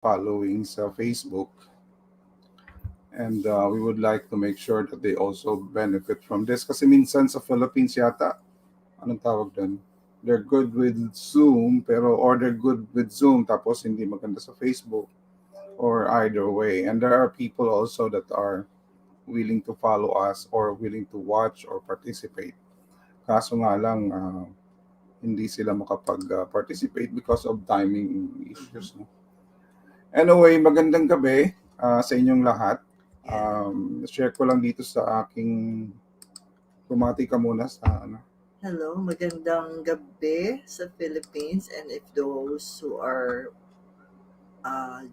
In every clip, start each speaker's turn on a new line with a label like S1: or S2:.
S1: following sa Facebook, and we would like to make sure that they also benefit from this. Kasi minsan sa Philippines yata, anong tawag doon? They're good with Zoom, or they're good with Zoom tapos hindi maganda sa Facebook, or either way. And there are people also that are willing to follow us or willing to watch or participate. Kaso nga lang, hindi sila makapag-participate because of timing issues. No? Anyway, magandang gabi sa inyong lahat. Share ko lang dito sa aking, bumati ka muna sa ano.
S2: Hello, magandang gabi sa Philippines, and if those who are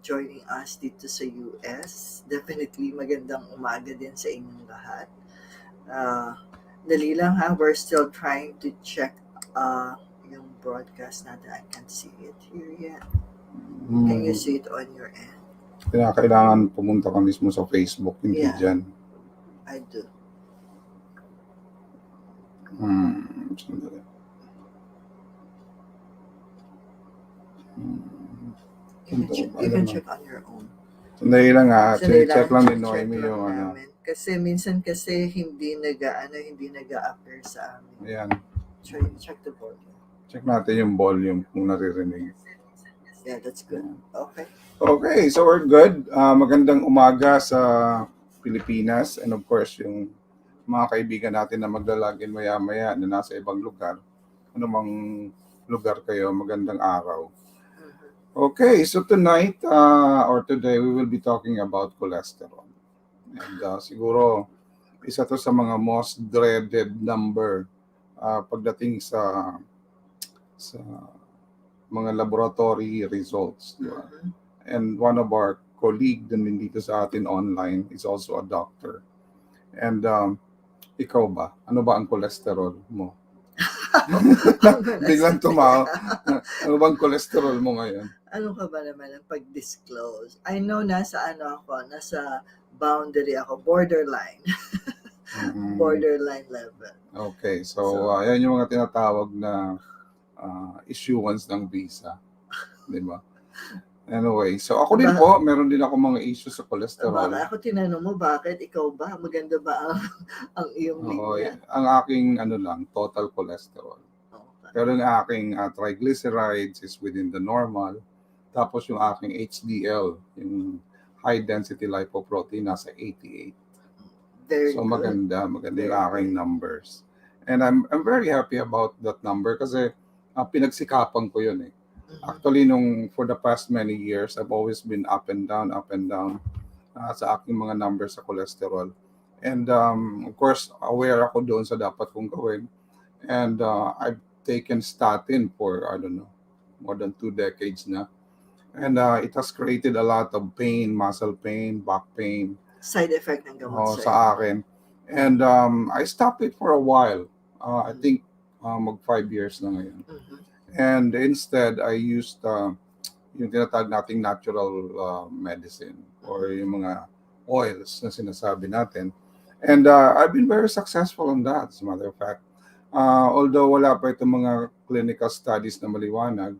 S2: joining us dito sa US, definitely magandang umaga din sa inyong lahat. Dali lang ha, we're still trying to check yung broadcast natin. I can't see it here yet. Can you see it on your end?
S1: Kaya kailangan pumunta ka mismo sa Facebook, hindi dyan.
S2: I do.
S1: Sandali.
S2: You can check on your own.
S1: Sandali lang check lang din Noemi yung ano.
S2: Kasi minsan hindi nag-a-appear sa amin.
S1: Ayan.
S2: Check the volume.
S1: Check natin yung volume kung naririnig.
S2: Yeah, that's good.
S1: Okay, so we're good. Magandang umaga sa Pilipinas, and of course yung mga kaibigan natin na maglalagin maya-maya na nasa ibang lugar. Anumang lugar kayo, magandang araw. Okay, so tonight or today we will be talking about cholesterol. And siguro isa to sa mga most dreaded number pagdating sa mga laboratory results. Diba? And one of our colleague din dito sa atin online is also a doctor. And ikaw ba? Ano ba ang cholesterol mo? Biglang tumawa. Ano bang cholesterol mo ngayon?
S2: Ano ka ba naman ang pag-disclose? I know nasa boundary ako, borderline. Borderline level.
S1: Okay, so yan yung mga tinatawag na issuance ng visa. Di ba? Anyway, so ako din po, meron din ako mga issues sa cholesterol.
S2: Ako tinanong mo, bakit? Ikaw ba? Maganda ba ang iyong linya?
S1: Ang aking total cholesterol. Okay. Pero yung aking triglycerides is within the normal. Tapos yung aking HDL, yung high density lipoprotein, nasa 88.
S2: Very
S1: so
S2: good.
S1: maganda yung aking numbers. And I'm very happy about that number kasi pinagsikapan ko yun eh. Actually, for the past many years, I've always been up and down sa aking mga numbers sa cholesterol. And of course, aware ako doon sa dapat kong gawin. And I've taken statin for, I don't know, more than 2 decades na. And it has created a lot of pain, muscle pain, back pain.
S2: Side effect ng gamot
S1: sa akin. And I stopped it for a while. I think mag 5 years na ngayon. And instead, I used yung tinatawag nating natural medicine or yung mga oils na sinasabi natin. And I've been very successful on that, as a matter of fact. Although wala pa itong mga clinical studies na maliwanag,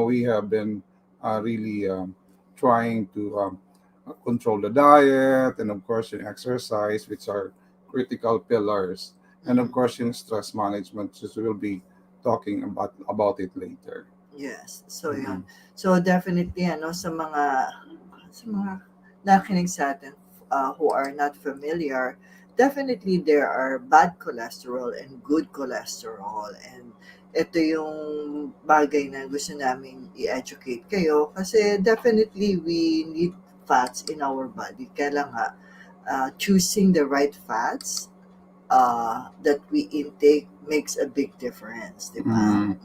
S1: we have been really trying to control the diet and of course yung exercise, which are critical pillars. And of course yung stress management, which we'll be talking about it later.
S2: Yes. So yun. So definitely sa mga nakikinig sa atin who are not familiar, definitely there are bad cholesterol and good cholesterol, and ito yung bagay na gusto namin i-educate kayo kasi definitely we need fats in our body. Kaya nga choosing the right fats that we intake makes a big difference, di ba?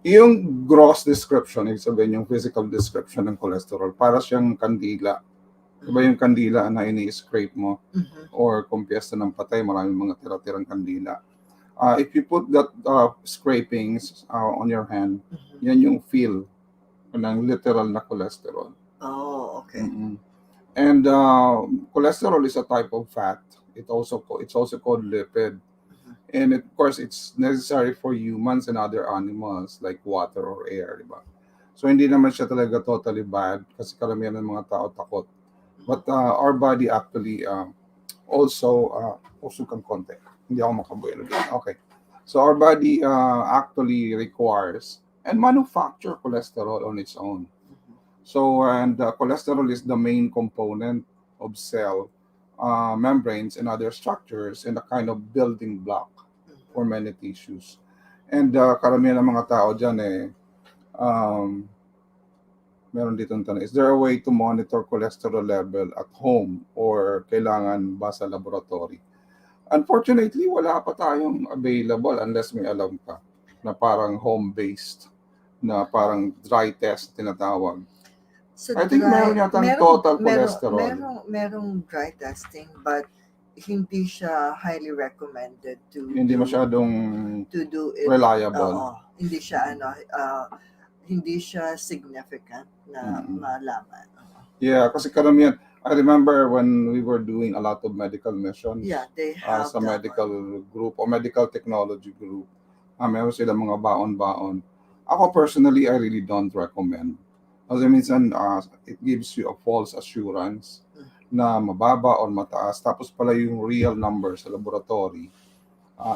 S1: Yung gross description, ibig sabihin yung physical description ng cholesterol, para siyang kandila. Diba yung kandila na ini-scrape mo or kung piyesta ng patay, maraming mga tira-tirang kandila. If you put that scrapings on your hand, yan yung feel ng literal na cholesterol.
S2: Oh, okay.
S1: And cholesterol is a type of fat. It's also called lipid. And of course, it's necessary for humans and other animals like water or air. Diba? So hindi naman siya talaga totally bad kasi karamihan ng mga tao takot. But our body actually also kang konti. Hindi ako makabuelo din. Okay. So our body actually requires and manufacture cholesterol on its own. So and cholesterol is the main component of cell membranes and other structures and a kind of building block for many tissues. And karamihan ng mga tao dyan um, meron dito ang tanong, is there a way to monitor cholesterol level at home or kailangan ba sa laboratory? Unfortunately, wala pa tayong available unless may alam ka na parang home-based, na parang dry test tinatawag.
S2: So
S1: I think meron yatang total cholesterol.
S2: merong dry testing, but hindi siya highly recommended
S1: Hindi masyadong
S2: to do it.
S1: reliable.
S2: Oo, hindi siya hindi siya significant na malaman.
S1: Yeah, kasi karamihan, I remember when we were doing a lot of medical missions
S2: Yeah, they have
S1: sa
S2: that
S1: medical group o medical technology group. Meron sila mga baon-baon. Ako personally, I really don't recommend. Kasi minsan, it gives you a false assurance na mababa or mataas. Tapos pala yung real number sa laboratory.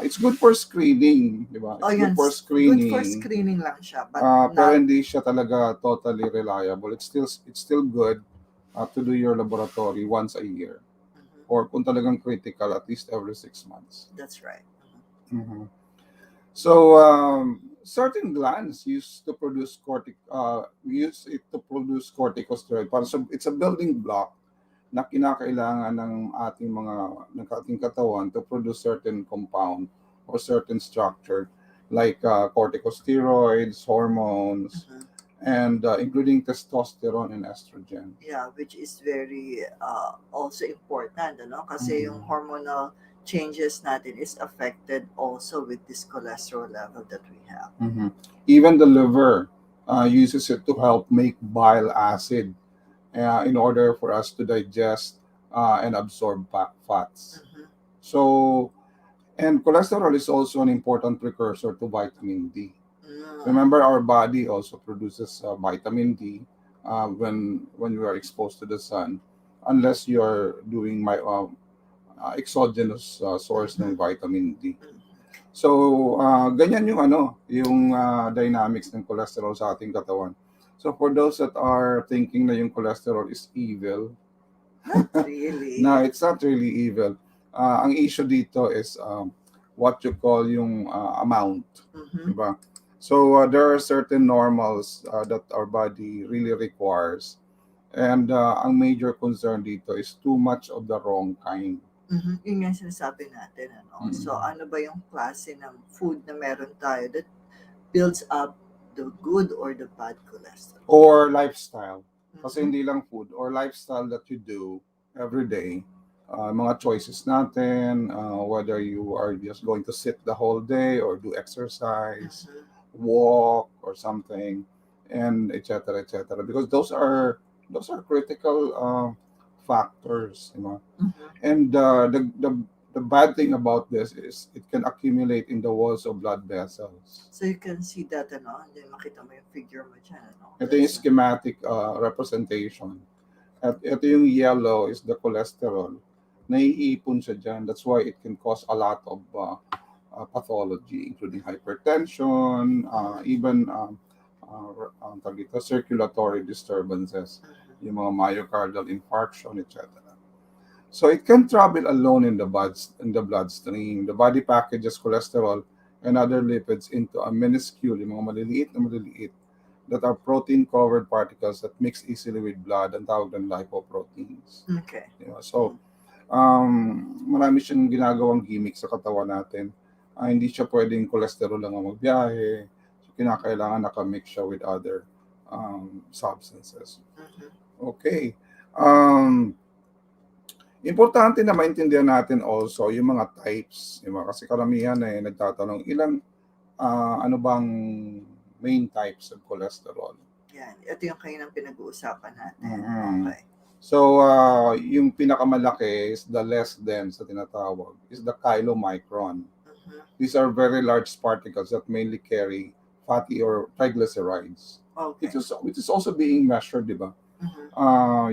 S1: It's good for screening, di ba? It's good for screening.
S2: Good for screening lang siya, but
S1: Pero hindi siya talaga totally reliable. It's still good to do your laboratory once a year. Or kung talagang critical, at least every 6 months.
S2: That's right.
S1: So, certain glands use it to produce corticosteroid. So it's a building block na kinakailangan ng ating katawan to produce certain compound or certain structure like corticosteroids, hormones, and including testosterone and estrogen.
S2: Yeah, which is very also important, kasi yung hormonal changes natin is affected also with this cholesterol level that we have.
S1: Even the liver uses it to help make bile acid in order for us to digest and absorb fats. So, and cholesterol is also an important precursor to vitamin D. Remember, our body also produces vitamin D when we are exposed to the sun, unless you are doing exogenous source ng vitamin D. So, ganyan yung dynamics ng cholesterol sa ating katawan. So, for those that are thinking na yung cholesterol is evil,
S2: not really.
S1: No, it's not really evil. Ang issue dito is what you call yung amount. Diba? So, there are certain normals that our body really requires. And ang major concern dito is too much of the wrong kind.
S2: Yun nga sinasabi natin. So, ano ba yung klase ng food na meron tayo that builds up the good or the bad cholesterol?
S1: Or lifestyle. Kasi hindi lang food. Or lifestyle that you do every day. Mga choices natin, whether you are just going to sit the whole day or do exercise, walk or something, and etc. Because those are critical factors, and the bad thing about this is it can accumulate in the walls of blood vessels.
S2: So you can see that, makita mo yung figure mo dyan,
S1: Ito yung schematic representation. At ito yung yellow is the cholesterol. Naiipon siya dyan. That's why it can cause a lot of pathology, including hypertension, even circulatory disturbances, yung mga myocardial infarction, etc. So it can travel alone in the bloodstream. The body packages cholesterol and other lipids into a minuscule, yung mga maliliit, that are protein-covered particles that mix easily with blood, ang tawag ng lipoproteins.
S2: Okay.
S1: So, marami siyang ginagawang gimmick sa katawan natin. Hindi siya pwedeng cholesterol lang ang magbiyahe. So, kinakailangan nakamix siya with other substances. Okay. Importante na maintindihan natin also yung mga types. Kasi karamihan nagtatanong, ano bang main types of cholesterol?
S2: Yan. Ito yung kayo ng pinag-uusapan natin. Okay.
S1: So, yung pinakamalaki is the less dense na tinatawag, is the chylomicron. These are very large particles that mainly carry fatty or triglycerides.
S2: Okay.
S1: which is also being measured, di ba?
S2: Mhm.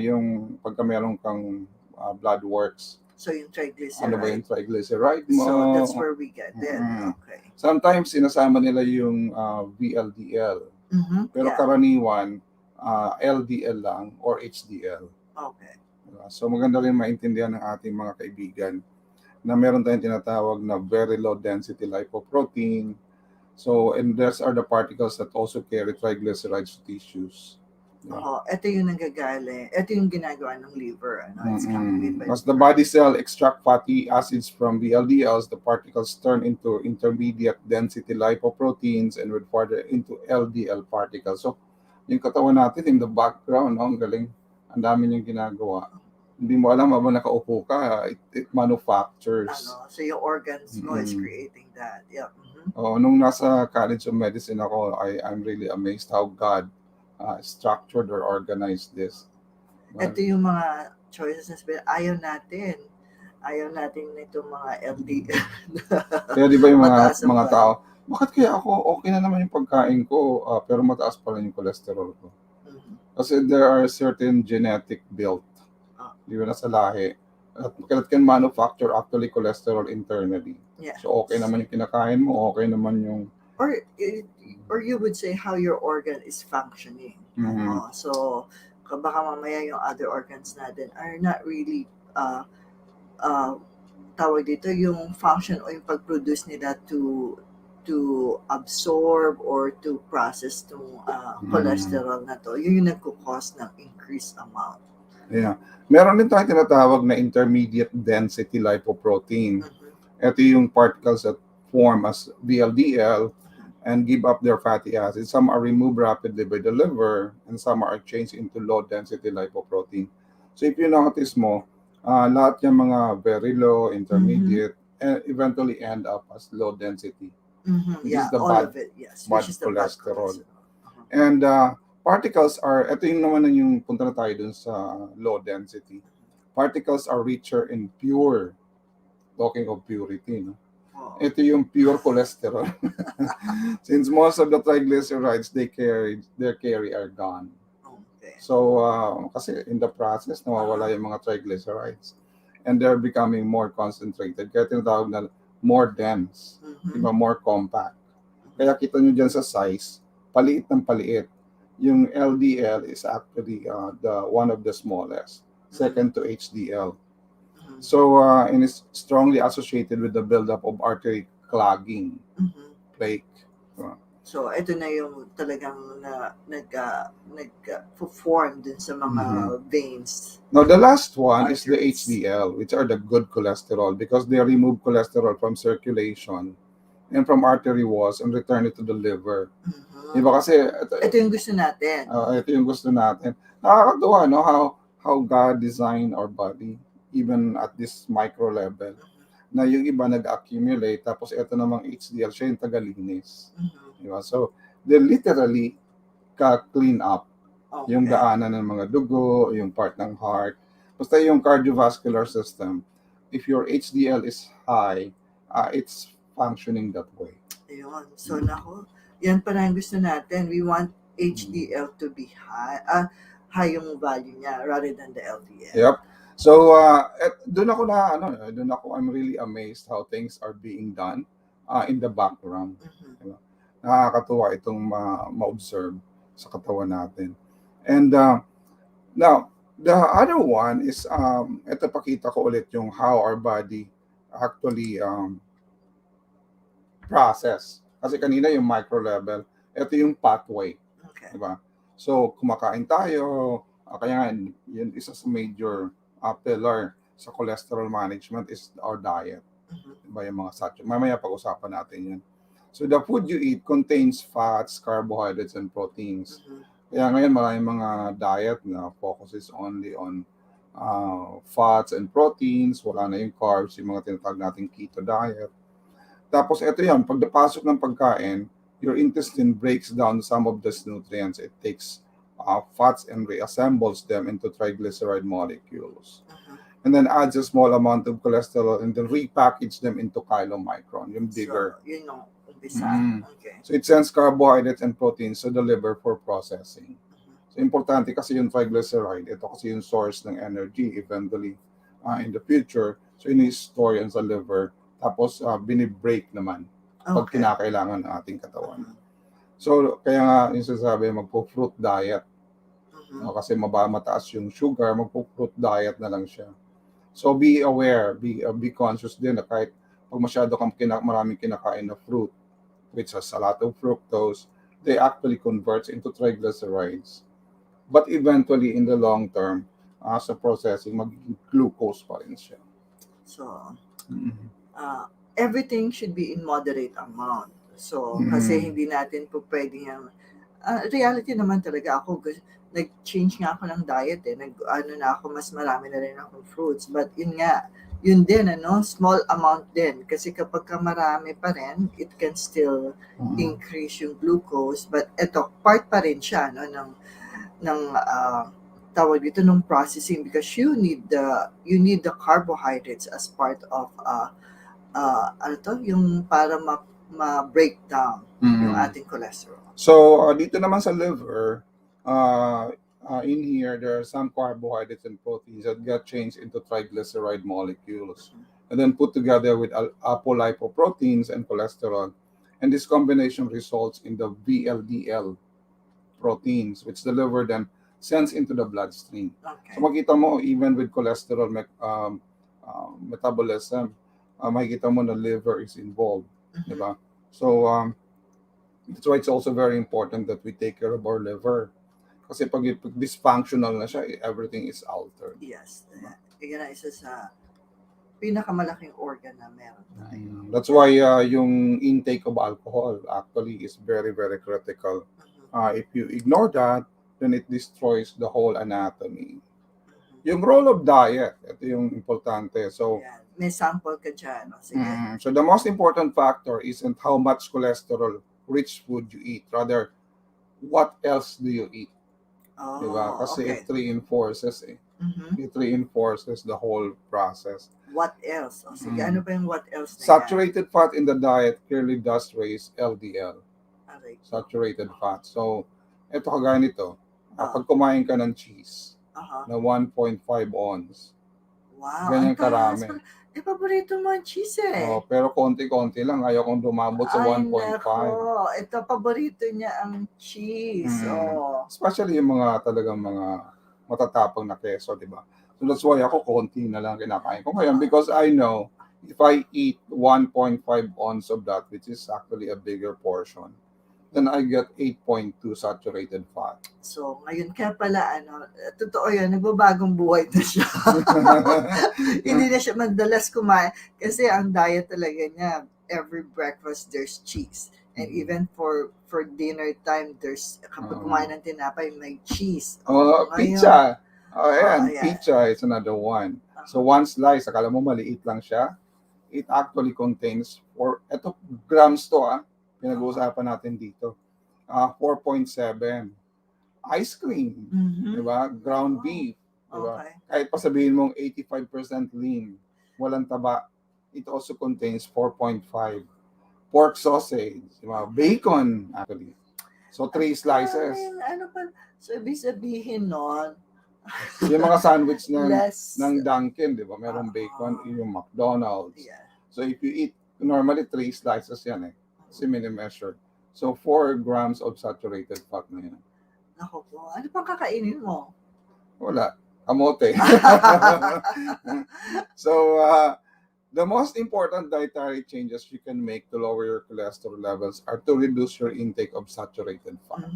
S1: Yung pagka meron kang blood works,
S2: So yung
S1: ano ba yung
S2: triglyceride.
S1: triglyceride
S2: So that's
S1: mo?
S2: where we get it.
S1: Mm.
S2: Okay.
S1: Sometimes sinasama nila yung VLDL, pero
S2: Yeah.
S1: karaniwan LDL lang or HDL.
S2: Okay.
S1: Diba? So maganda rin maintindihan ng ating mga kaibigan na meron tayong tinatawag na very low density lipoprotein. So, and those are the particles that also carry triglycerides to tissues. Yeah.
S2: Ito yung nanggagaling. Ito yung ginagawa ng liver. Ano? It's coming lipid
S1: As the body
S2: first.
S1: cell extract fatty acids from VLDLs, the particles turn into intermediate density lipoproteins and would further into LDL particles. So, yung katawan natin in the background, no? Ang galing. Ang dami niyang ginagawa. Hindi mo alam, habang nakaupo ka, it manufactures.
S2: So yung organs mo is
S1: Mm.
S2: creating that. Yeah.
S1: Nung nasa College of Medicine ako, I'm really amazed how God structured or organized this.
S2: Ito yung mga choices na sabihin, ayaw natin nitong mga LDL.
S1: Kaya di ba yung
S2: Mataas ang
S1: mga
S2: value.
S1: tao, bakit kaya ako okay na naman yung pagkain ko, pero mataas pa rin yung cholesterol ko? Kasi there are certain genetic built, di ba, na sa lahi. That can manufacture actually cholesterol internally.
S2: Yeah.
S1: So okay naman yung kinakain mo, okay naman yung
S2: Or you would say how your organ is functioning. So baka mamaya yung other organs natin are not really tawag dito yung function o yung pag-produce nila to absorb or to process tong cholesterol na to. Yun yung nagko-cause ng increased amount.
S1: Yeah. Meron din tayong tinatawag na intermediate density lipoprotein. Ito yung particles that form as VLDL and give up their fatty acids. Some are removed rapidly by the liver and some are changed into low density lipoprotein. So if you notice mo, lahat yung mga very low, intermediate, and eventually end up as low density. Which is the
S2: all
S1: bad,
S2: of it, yes.
S1: bad
S2: Which is the bad
S1: cholesterol.
S2: cholesterol.
S1: And particles are, ito yung naman yung punta na tayo dun sa low density. Particles are richer in pure, talking of purity, no? Ito yung pure cholesterol. Since most of the triglycerides they carry are gone.
S2: Okay.
S1: So, kasi in the process, nawawala yung mga triglycerides. And they're becoming more concentrated. Kaya tinatawag na more dense. Diba? More compact. Kaya kita nyo dyan sa size, paliit ng paliit. Yung LDL is actually the one of the smallest. Second to HDL. So, and it's strongly associated with the buildup of artery clogging, plaque.
S2: So, ito na yung talagang nag-form din sa mga veins.
S1: Now, the last one is the HDL, which are the good cholesterol because they remove cholesterol from circulation and from artery walls and return it to the liver. Diba kasi
S2: ito yung gusto natin.
S1: Ito yung gusto natin. Nakakatuwa, no? How God designed our body, even at this micro level, na yung iba nag-accumulate, tapos ito namang HDL, siya yung tagalinis. Diba? So, they literally clean up yung daanan ng mga dugo, yung part ng heart. Basta yung cardiovascular system, if your HDL is high, it's functioning that way.
S2: Ayun. So, yan pala yung gusto natin. We want HDL to be high. High yung value niya rather than the LDL.
S1: Yep. So, doon ako I'm really amazed how things are being done in the background. Diba? Nakakatuwa itong ma-observe sa katawan natin. And now, the other one is, ito pakita ko ulit yung how our body actually process. Kasi kanina yung micro level, ito yung pathway. Okay. Diba? So, kumakain tayo, kaya yun isa sa major pillar sa cholesterol management is our diet. Diba, yung mga saturated. Mamaya pag-usapan natin yan. So, the food you eat contains fats, carbohydrates, and proteins. Kaya ngayon maraming mga diet na focuses only on fats and proteins. Wala na yung carbs, yung mga tinatawag nating keto diet. Tapos ito yan, pag napasok ng pagkain, your intestine breaks down some of these nutrients. It takes fats and reassembles them into triglyceride molecules. And then adds a small amount of cholesterol and then repackage them into chylomicron, yung bigger.
S2: So, yun yung umpisa. Okay.
S1: So it sends carbohydrates and proteins to the liver for processing. So importante kasi yung triglyceride, ito kasi yung source ng energy eventually in the future. So ini-store yan sa liver, tapos binibreak naman pag
S2: Okay.
S1: kinakailangan ng ating katawan. So kaya nga yung sasabi, magpo-fruit diet. No, kasi mataas yung sugar, magpo-fruit diet na lang siya. So be aware, be conscious din na kahit pag masyado kang maraming kinakain na fruit, which has a lot of fructose, they actually converts into triglycerides. But eventually, in the long term, sa processing, mag-glucose pa rin siya.
S2: So, everything should be in moderate amount. So, kasi hindi natin po pwedeng reality naman talaga ako, nag-change nga ako ng diet na ako, mas marami na rin akong fruits. But yun din, small amount din. Kasi kapag marami pa rin, it can still increase yung glucose. But eto, part pa rin siya, ng tawag dito ng processing, because you need the carbohydrates as part of yung para ma-break down yung ating cholesterol.
S1: So dito naman sa liver, in here there are some carbohydrates and proteins that get changed into triglyceride molecules and then put together with apolipoproteins and cholesterol, and this combination results in the VLDL proteins, which the liver then sends into the bloodstream.
S2: Okay.
S1: So makita mo, even with cholesterol metabolism, makikita mo na liver is involved. Diba? So that's why it's also very important that we take care of our liver. Kasi pag dysfunctional na siya, everything is altered.
S2: Yes. Yan na isa sa pinakamalaking organ na meron tayo.
S1: That's why yung intake of alcohol actually is very, very critical. If you ignore that, then it destroys the whole anatomy. Yung role of diet, ito yung importante. So,
S2: may sample ka dyan. Sige.
S1: So the most important factor isn't how much cholesterol-rich food you eat. Rather, what else do you eat? Diba? Kasi it reinforces It reinforces the whole process.
S2: What else? Sige, ano ba yung what else na
S1: Saturated fat in the diet clearly does raise LDL. Saturated fat. So, ito kagaya nito. Pag kumain ka ng cheese na 1.5 ounce, ganyan karami.
S2: Paborito mo ang cheese
S1: pero konti-konti lang. Ayaw kong dumabot sa 1.5.
S2: Ito, paborito niya ang cheese.
S1: Especially yung mga talagang mga matatapang na keso, di ba? So that's why ako konti na lang kinakain ko ngayon, because I know if I eat 1.5 ounce of that, which is actually a bigger portion, then I get 8.2 saturated fat.
S2: So, ngayon kaya pala, totoo yun, nagbabagong buhay na siya. Hindi na siya madalas kumain. Kasi ang diet talaga niya, every breakfast there's cheese. And even for dinner time, there's, kapag kumain ng tinapay, may cheese.
S1: Pizza. Pizza is another one. So one slice, akala mo maliit lang siya. It actually contains, eto grams to pinag-uusapan natin dito. 4.7. Ice cream, di ba? Ground beef, di ba? Kahit pa sabihin mong 85% lean, walang taba, it also contains 4.5. Pork sausage, di ba? Bacon, actually. So 3 slices.
S2: So ibig sabihin nun,
S1: yung mga sandwich ng Dunkin', di ba? Merong bacon, yung McDonald's. So if you eat, normally 3 slices yan Kasi mini-measured. So 4 grams of saturated fat na yan.
S2: Naku po, ano pang kakainin mo?
S1: Wala. Kamote. So, the most important dietary changes you can make to lower your cholesterol levels are to reduce your intake of saturated fat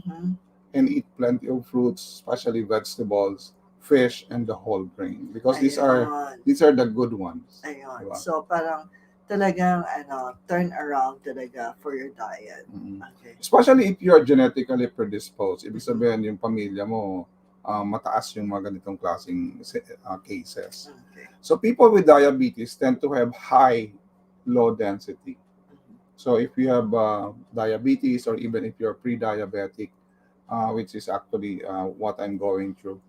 S1: and eat plenty of fruits, especially vegetables, fish, and the whole grain, because these are the good ones.
S2: Ayun. Diba? So parang talagang turn around talaga for your diet.
S1: Especially if you are genetically predisposed. Ibig sabihin yung pamilya mo mataas yung mga ganitong klaseng cases. So people with diabetes tend to have high low density. So if you have diabetes, or even if you're pre-diabetic, which is actually what I'm going through,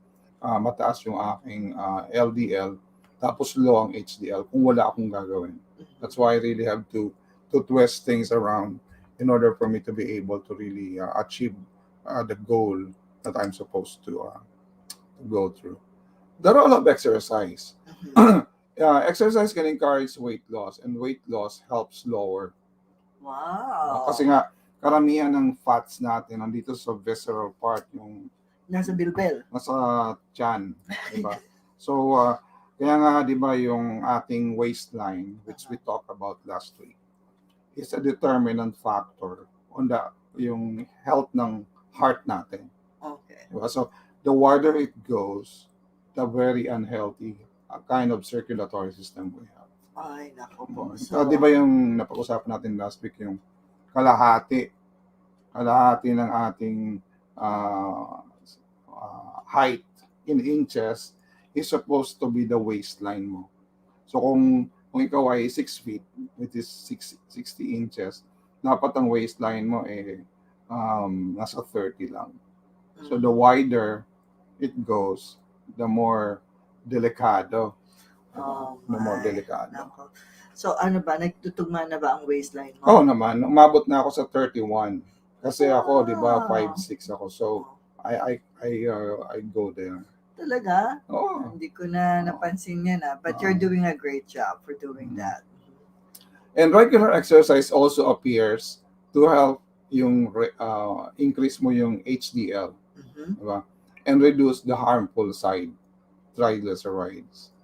S1: mataas yung aking LDL, tapos low ang HDL kung wala akong gagawin. That's why I really have to twist things around in order for me to be able to really achieve the goal that I'm supposed to go through. The role of exercise.
S2: Mhm.
S1: Exercise can encourage weight loss, and weight loss helps lower. Kasi
S2: Wow.
S1: nga, karamihan ng fats natin nandito sa visceral part, yung
S2: Nasa bilbel.
S1: nasa tiyan, di ba? So, kaya nga, di ba, yung ating waistline, which we talked about last week, is a determinant factor on yung health ng heart natin.
S2: Okay.
S1: Diba? So, the wider it goes, the very unhealthy kind of circulatory system we have.
S2: Ay, nako po.
S1: Di ba yung napag-usapan natin last week, yung kalahati ng ating uh, height in inches is supposed to be the waistline mo. So kung ikaw ay 6 feet, which is 60 inches, dapat ang waistline mo nasa 30 lang. So the wider it goes, the more delikado.
S2: Oh
S1: The more
S2: my.
S1: delikado.
S2: Nako. So ano ba, nagtutugma na ba ang waistline mo?
S1: Oo naman, umabot na ako sa 31. Kasi ako, di ba,
S2: Wow.
S1: 5'6" ako. So I go there.
S2: Talaga?
S1: Oo.
S2: Hindi ko na napansin yan But you're doing a great job for doing that.
S1: And regular exercise also appears to help yung increase mo yung HDL,
S2: Mhm.
S1: diba? And reduce the harmful side triglycerides.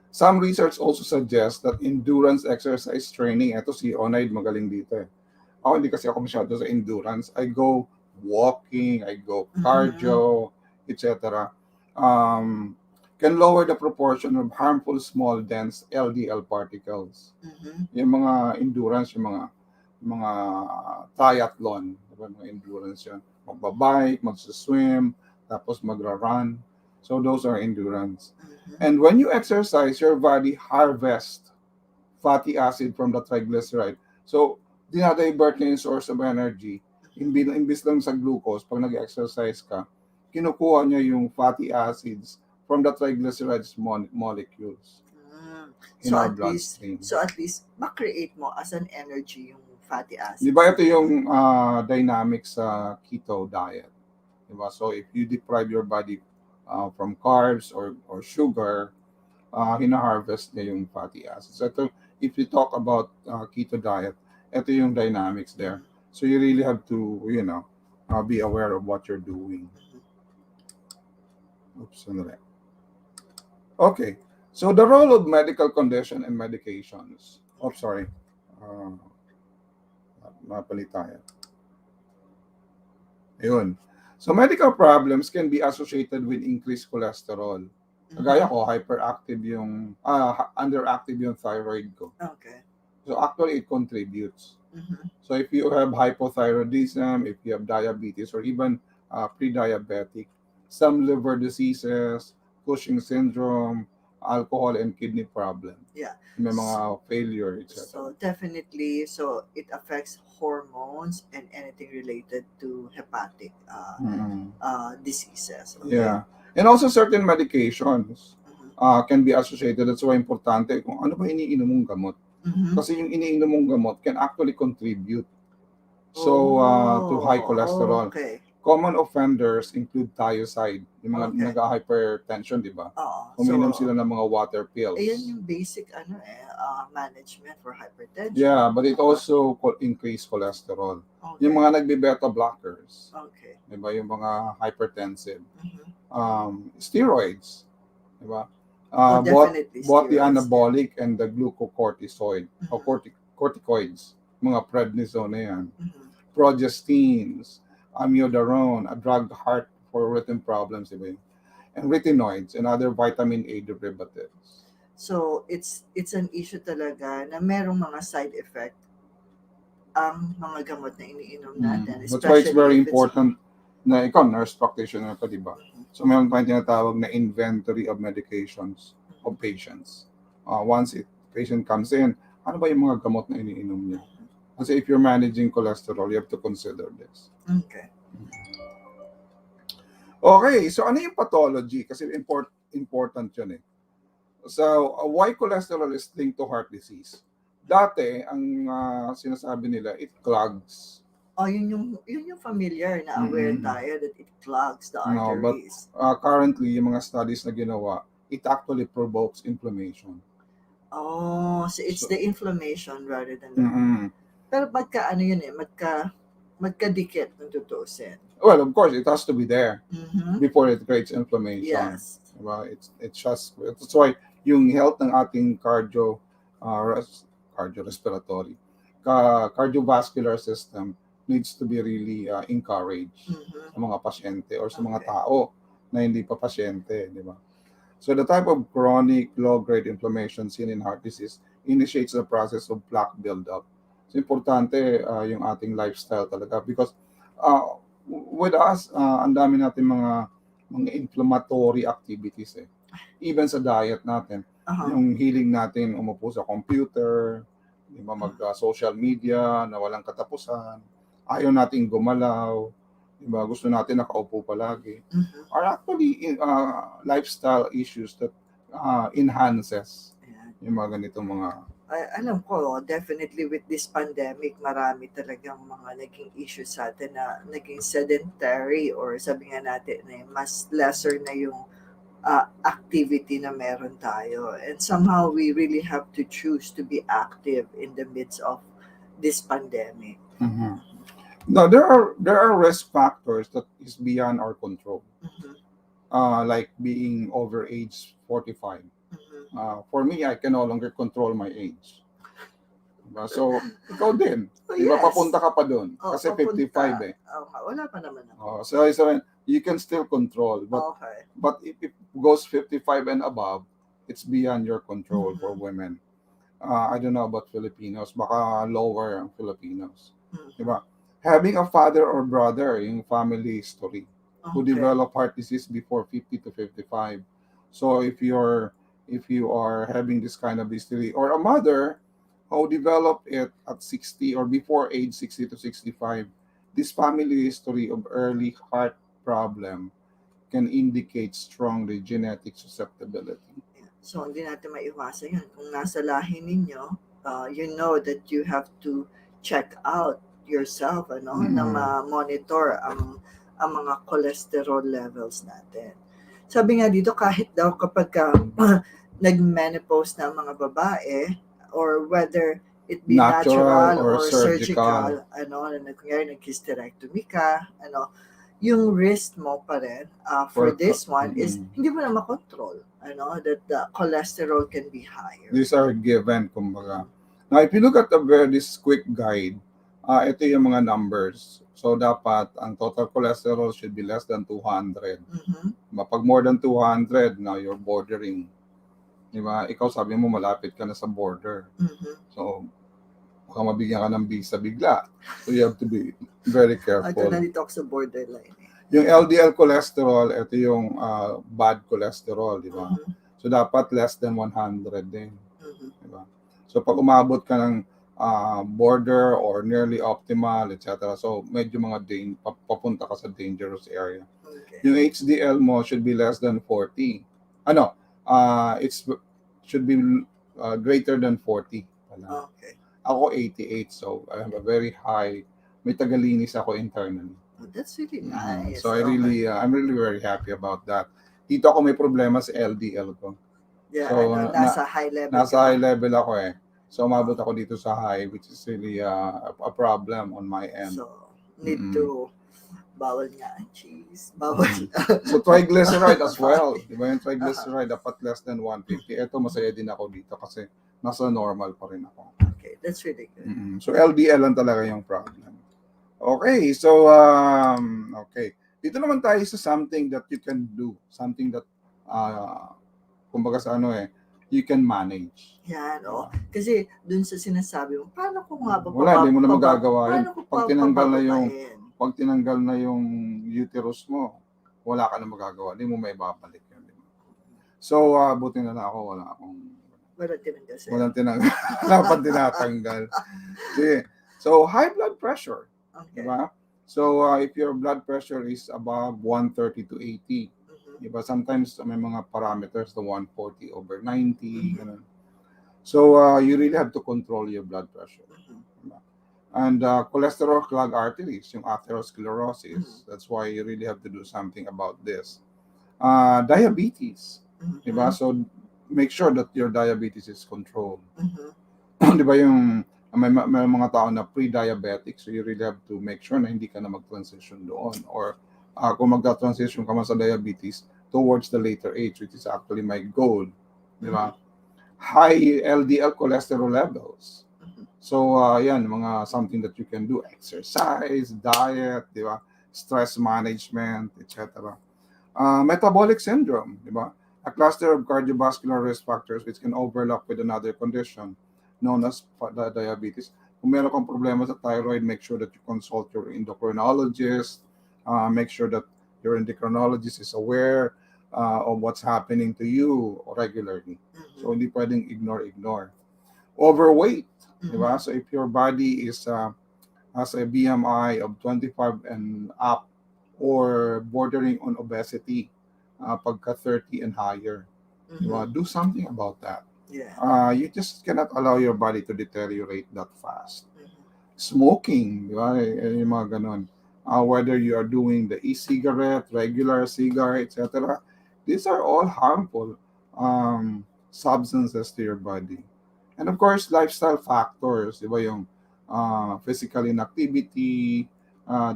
S1: Some research also suggests that endurance exercise training, eto si Onaid magaling dito eh. Ako hindi kasi ako masyado sa endurance. I go walking, I go cardio, etc. Can lower the proportion of harmful small dense LDL particles.
S2: Mhm.
S1: Yung mga endurance, yung mga triathlon, diba, mga endurance yan. Magbabike, magsiswim, tapos magra-run. So those are endurance.
S2: Mhm.
S1: And when you exercise, your body harvests fatty acid from the triglyceride. So dinadivert niya yung source of energy. Imbis lang sa glucose, pag nag-exercise ka, kinukuha niya yung fatty acids from the triglycerides molecules in our bloodstream.
S2: So at least ma-create mo as an energy yung fatty acids.
S1: Di ba ito yung dynamic sa keto diet? Di ba? So if you deprive your body from carbs or sugar, hina-harvest niya yung fatty acids. Ito, if you talk about keto diet, ito yung dynamics there. So you really have to, be aware of what you're doing. Oops, sandali. Okay. So the role of medical condition and medications. Oh, sorry. Mapalit tayo. Ayun. So medical problems can be associated with increased cholesterol. Kagaya ko, hyperactive underactive yung thyroid ko.
S2: Okay.
S1: So actually, it contributes.
S2: Mhm.
S1: So if you have hypothyroidism, if you have diabetes, or even pre-diabetic, some liver diseases, Cushing syndrome, alcohol and kidney problem.
S2: Yeah.
S1: May mga failure, etc.
S2: So definitely, so it affects hormones and anything related to hepatic diseases. Okay?
S1: Yeah. And also certain medications
S2: Mhm.
S1: can be associated. That's why importante kung ano ba iniinom mong gamot.
S2: Mhm.
S1: Kasi yung iniinom mong gamot can actually contribute to high cholesterol.
S2: Okay.
S1: Common offenders include thiazide, yung mga
S2: Okay.
S1: nag-hypertension, di ba?
S2: Oo.
S1: Uminom
S2: So,
S1: sila ng mga water pills.
S2: ayan yung basic management for hypertension.
S1: Yeah, but it also increase cholesterol.
S2: Okay.
S1: Yung mga nagbe-beta blockers,
S2: Okay.
S1: di ba? Yung mga hypertensive.
S2: Mhm.
S1: Steroids, di ba?
S2: Definitely
S1: Both the
S2: steroids,
S1: anabolic and the glucocorticoid, o
S2: Mhm.
S1: corticoids, mga prednisone na yan.
S2: Mhm.
S1: Progestins, amiodarone, a drug heart for rhythm problems, diba? And retinoids and other vitamin A derivatives.
S2: So, it's an issue talaga na merong mga side effect ang mga gamot na iniinom natin.
S1: That's why it's very
S2: Especially if
S1: important na ikaw, nurse practitioner ka, di ba?
S2: Mhm.
S1: So, meron tayong tinatawag na inventory of medications of patients. Once patient comes in, ano ba yung mga gamot na iniinom niya? Kasi if you're managing cholesterol, you have to consider this.
S2: Okay.
S1: Okay, so ano yung pathology? Kasi important yun eh. So, why cholesterol is linked to heart disease? Dati, ang sinasabi nila, it clogs.
S2: Oh, yun yung familiar na aware
S1: Mm-mm.
S2: tayo that it clogs the
S1: No, but
S2: arteries.
S1: currently, yung mga studies na ginawa, it actually provokes inflammation.
S2: Oh, so it's
S1: So,
S2: the inflammation rather than the...
S1: mm-mm.
S2: Pero ano yun eh, magkadikit ng tutusin.
S1: Well, of course, it has to be there
S2: Mm-hmm.
S1: before it creates inflammation.
S2: Yes.
S1: Diba? It's just, that's why yung health ng ating cardiorespiratory, cardiovascular system needs to be really encouraged
S2: Mm-hmm.
S1: sa mga pasyente or sa mga
S2: Okay.
S1: tao na hindi pa pasyente, di ba? So the type of chronic low-grade inflammation seen in heart disease initiates the process of plaque buildup. So importante yung ating lifestyle talaga because uh, with us, ang dami natin mga inflammatory activities eh. Even sa diet natin,
S2: Uh-huh.
S1: yung healing natin umupo sa computer, di ba, social media na walang katapusan, ayaw nating gumalaw, di ba, gusto natin nakaupo palagi,
S2: Mm-hmm.
S1: are actually lifestyle issues that enhances
S2: Ayan.
S1: yung mga ganitong mga
S2: Alam ko, definitely with this pandemic, marami talagang mga naging issues sa atin na naging sedentary or sabi nga natin na mas lesser na yung activity na meron tayo. And somehow we really have to choose to be active in the midst of this pandemic.
S1: Mhm. Now there are risk factors that is beyond our control.
S2: Mm-hmm.
S1: Like being over age 45.
S2: Mm-hmm.
S1: For me, I can no longer control my age. Diba? So, ikaw din.
S2: Oh,
S1: Diba,
S2: yes.
S1: papunta ka pa doon.
S2: Oh,
S1: Kasi
S2: papunta.
S1: 55 eh.
S2: Wala pa naman ako.
S1: So you can still control.
S2: Okay.
S1: But if it goes 55 and above, it's beyond your control for
S2: Mhm.
S1: women. I don't know about Filipinos. Baka lower ang Filipinos.
S2: Mhm.
S1: Diba? Having a father or brother, yung family history, who
S2: Okay.
S1: develop heart disease before 50 to 55. So if you are having this kind of history, or a mother who developed it at 60 or before age 60 to 65, this family history of early heart problem can indicate strongly genetic susceptibility.
S2: So, hindi natin maiwasan yun. Kung nasa lahi ninyo, you know that you have to check out yourself, na ma-monitor ang mga cholesterol levels natin. Sabi nga dito, kahit daw kapag nag-menopause na ang mga babae, or whether it be natural or surgical, kunyari nag-hysterectomy ka, yung risk mo pa rin for this one is hindi mo na makontrol, that the cholesterol can be higher.
S1: These are given, kumbaga. Now, if you look at this quick guide, ito yung mga numbers. So, dapat ang total cholesterol should be less than 200.
S2: Mm-hmm.
S1: Pag more than 200, now you're bordering. Diba? Ikaw sabi mo, malapit ka na sa border.
S2: Mm-hmm.
S1: So, baka mabigyan ka ng visa bigla. So, you have to be very careful.
S2: Ito, nandito ako sa borderline.
S1: Yung LDL cholesterol, ito yung bad cholesterol, di ba?
S2: Mm-hmm.
S1: So, dapat less than 100 din.
S2: Mm-hmm.
S1: Di ba? So, pag umabot ka ng border or nearly optimal, etc. So, medyo papunta ka sa dangerous area.
S2: Okay.
S1: Yung HDL mo should be less than 40. It should be greater than 40.
S2: Okay.
S1: Ako 88, so I have a very high, may tagalinis ako internally.
S2: Oh, that's really nice.
S1: So I'm really very happy about that. Dito ako may problema sa LDL ko.
S2: Yeah,
S1: so,
S2: nasa high level.
S1: Nasa high level ako eh. So umabot ako dito sa high, which is really a problem on my end.
S2: So need to bawal nga ang cheese. Bawal.
S1: So triglyceride as well. Diba yung triglyceride dapat less than 150. Ito masaya din ako dito kasi nasa normal pa rin ako.
S2: Okay, that's really good.
S1: So LDL lang talaga yung problem. Okay, so okay. Dito naman tayo sa something that you can do, something that kumbaga sa you can manage.
S2: Yan, kasi dun sa sinasabi mo, paano ko nga ba
S1: wala, hindi mo na magagawa yun.
S2: Pag
S1: tinanggal na yung uterus mo, wala ka na magagawa. Hindi mo maibabalik yun. So, buti na lang ako, wala
S2: tinanggal sa'yo.
S1: Walang tinanggal. Wala pa tinatanggal. So, high blood pressure.
S2: Okay.
S1: Diba? So, if your blood pressure is above 130 to 80, diba? Sometimes may mga parameters, the 140/90. So you really have to control your blood pressure.
S2: Mhm.
S1: And cholesterol clog arteries, yung
S2: Mhm.
S1: atherosclerosis. That's why you really have to do something about this. Diabetes, di ba?
S2: Mhm.
S1: So make sure that your diabetes is controlled.
S2: Mhm.
S1: Di ba yung may mga tao na pre-diabetic, so you really have to make sure na hindi ka na mag-transition doon. Or kung magta-transition ka man sa diabetes towards the later age, which is actually my goal. Di
S2: Mhm.
S1: ba? High LDL cholesterol levels.
S2: Mhm.
S1: So, yan, mga something that you can do. Exercise, diet, di ba? Stress management, etc. Metabolic syndrome, di ba? A cluster of cardiovascular risk factors which can overlap with another condition known as diabetes. Kung meron kang problema sa thyroid, make sure that you consult your endocrinologist. Make sure that your endocrinologist is aware of what's happening to you regularly. So,
S2: Mhm.
S1: hindi pwedeng ignore. Overweight, di ba?
S2: Mhm.
S1: So, if your body is has a BMI of 25 and up or bordering on obesity, pagka 30 and higher, di ba?
S2: Mhm.
S1: Do something about that.
S2: Yeah.
S1: You just cannot allow your body to deteriorate that fast.
S2: Mhm.
S1: Smoking, di ba? Yung mga ganun. Whether you are doing the e-cigarette, regular cigar, etc. These are all harmful substances to your body. And of course, lifestyle factors, di ba yung physical inactivity,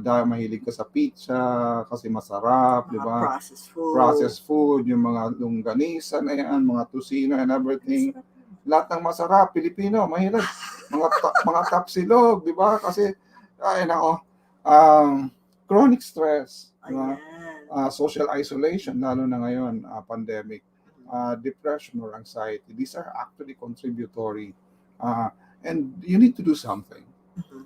S1: dahil mahilig ka sa pizza kasi masarap, di
S2: Mga
S1: ba?
S2: processed food.
S1: Processed food, yung mga longganisa na yan, mga tusino and
S2: Ang
S1: everything.
S2: sarap nun.
S1: Lahat ng masarap, Pilipino, mahilig. Mga tapsilog, di ba? Kasi, ay nako, um, chronic stress, di ba?
S2: Ayan.
S1: Social isolation, lalo na ngayon, pandemic,
S2: Mhm.
S1: depression or anxiety. These are actually contributory. Uh, and you need to do something.
S2: Mhm.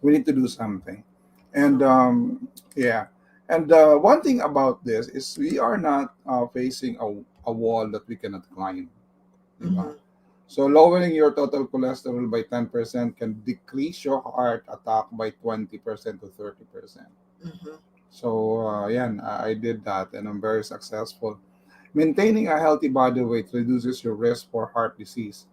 S1: We need to do something. And
S2: So,
S1: yeah. And one thing about this is we are not facing a wall that we cannot climb. Di ba?
S2: mhm.
S1: So lowering your total cholesterol by 10% can decrease your heart attack by 20% to 30%.
S2: Mhm.
S1: So yan, I did that and I'm very successful. Maintaining a healthy body weight reduces your risk for heart disease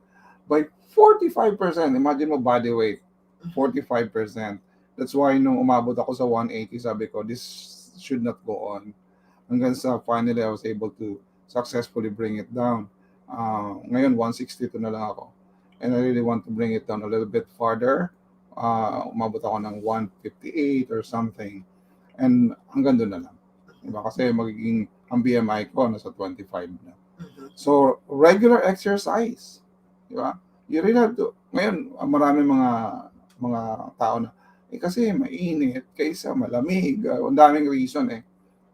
S1: by 45%. Imagine mo body weight,
S2: Mhm.
S1: 45%. That's why nung umabot ako sa 180, sabi ko, this should not go on. Hanggang sa finally I was able to successfully bring it down. Ngayon, 162 na lang ako. And I really want to bring it down a little bit farther. Umabot ako ng 158 or something. And hanggang doon na lang. Diba? Kasi magiging, ang BMI ko nasa 25 na.
S2: Mhm.
S1: So, regular exercise. Di ba? You really have to, ngayon, marami mga tao na, kasi mainit, kaysa malamig. Ang daming reason eh.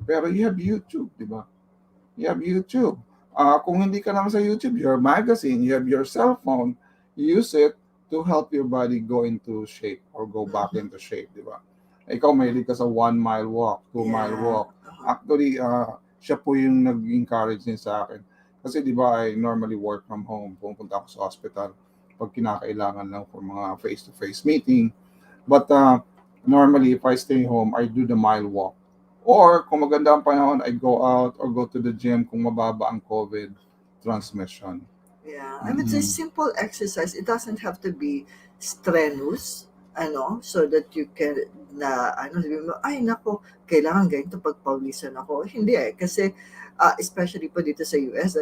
S1: Pero you have YouTube, di ba? You have YouTube. Kung hindi ka naman sa YouTube, your magazine, you have your cell phone, use it to help your body go into shape or go back
S2: Mhm.
S1: into shape, di ba? Ikaw, mahilig ka sa 1 mile walk, 2 mile
S2: Yeah.
S1: walk. Actually, siya po yung nag-encourage din sa akin. Kasi di ba, I normally work from home. Pumunta ako sa hospital pag kinakailangan lang for mga face-to-face meeting. But normally, if I stay home, I do the mile walk. Or kung maganda ang panahon, I go out or go to the gym kung mababa ang COVID transmission.
S2: Yeah, I mean, it's
S1: Mm-mm.
S2: simple exercise. It doesn't have to be strenuous, so that you can, sabi mo, ay, nako, kailangan ganito pagpawisan ako. Hindi kasi, especially po dito sa US,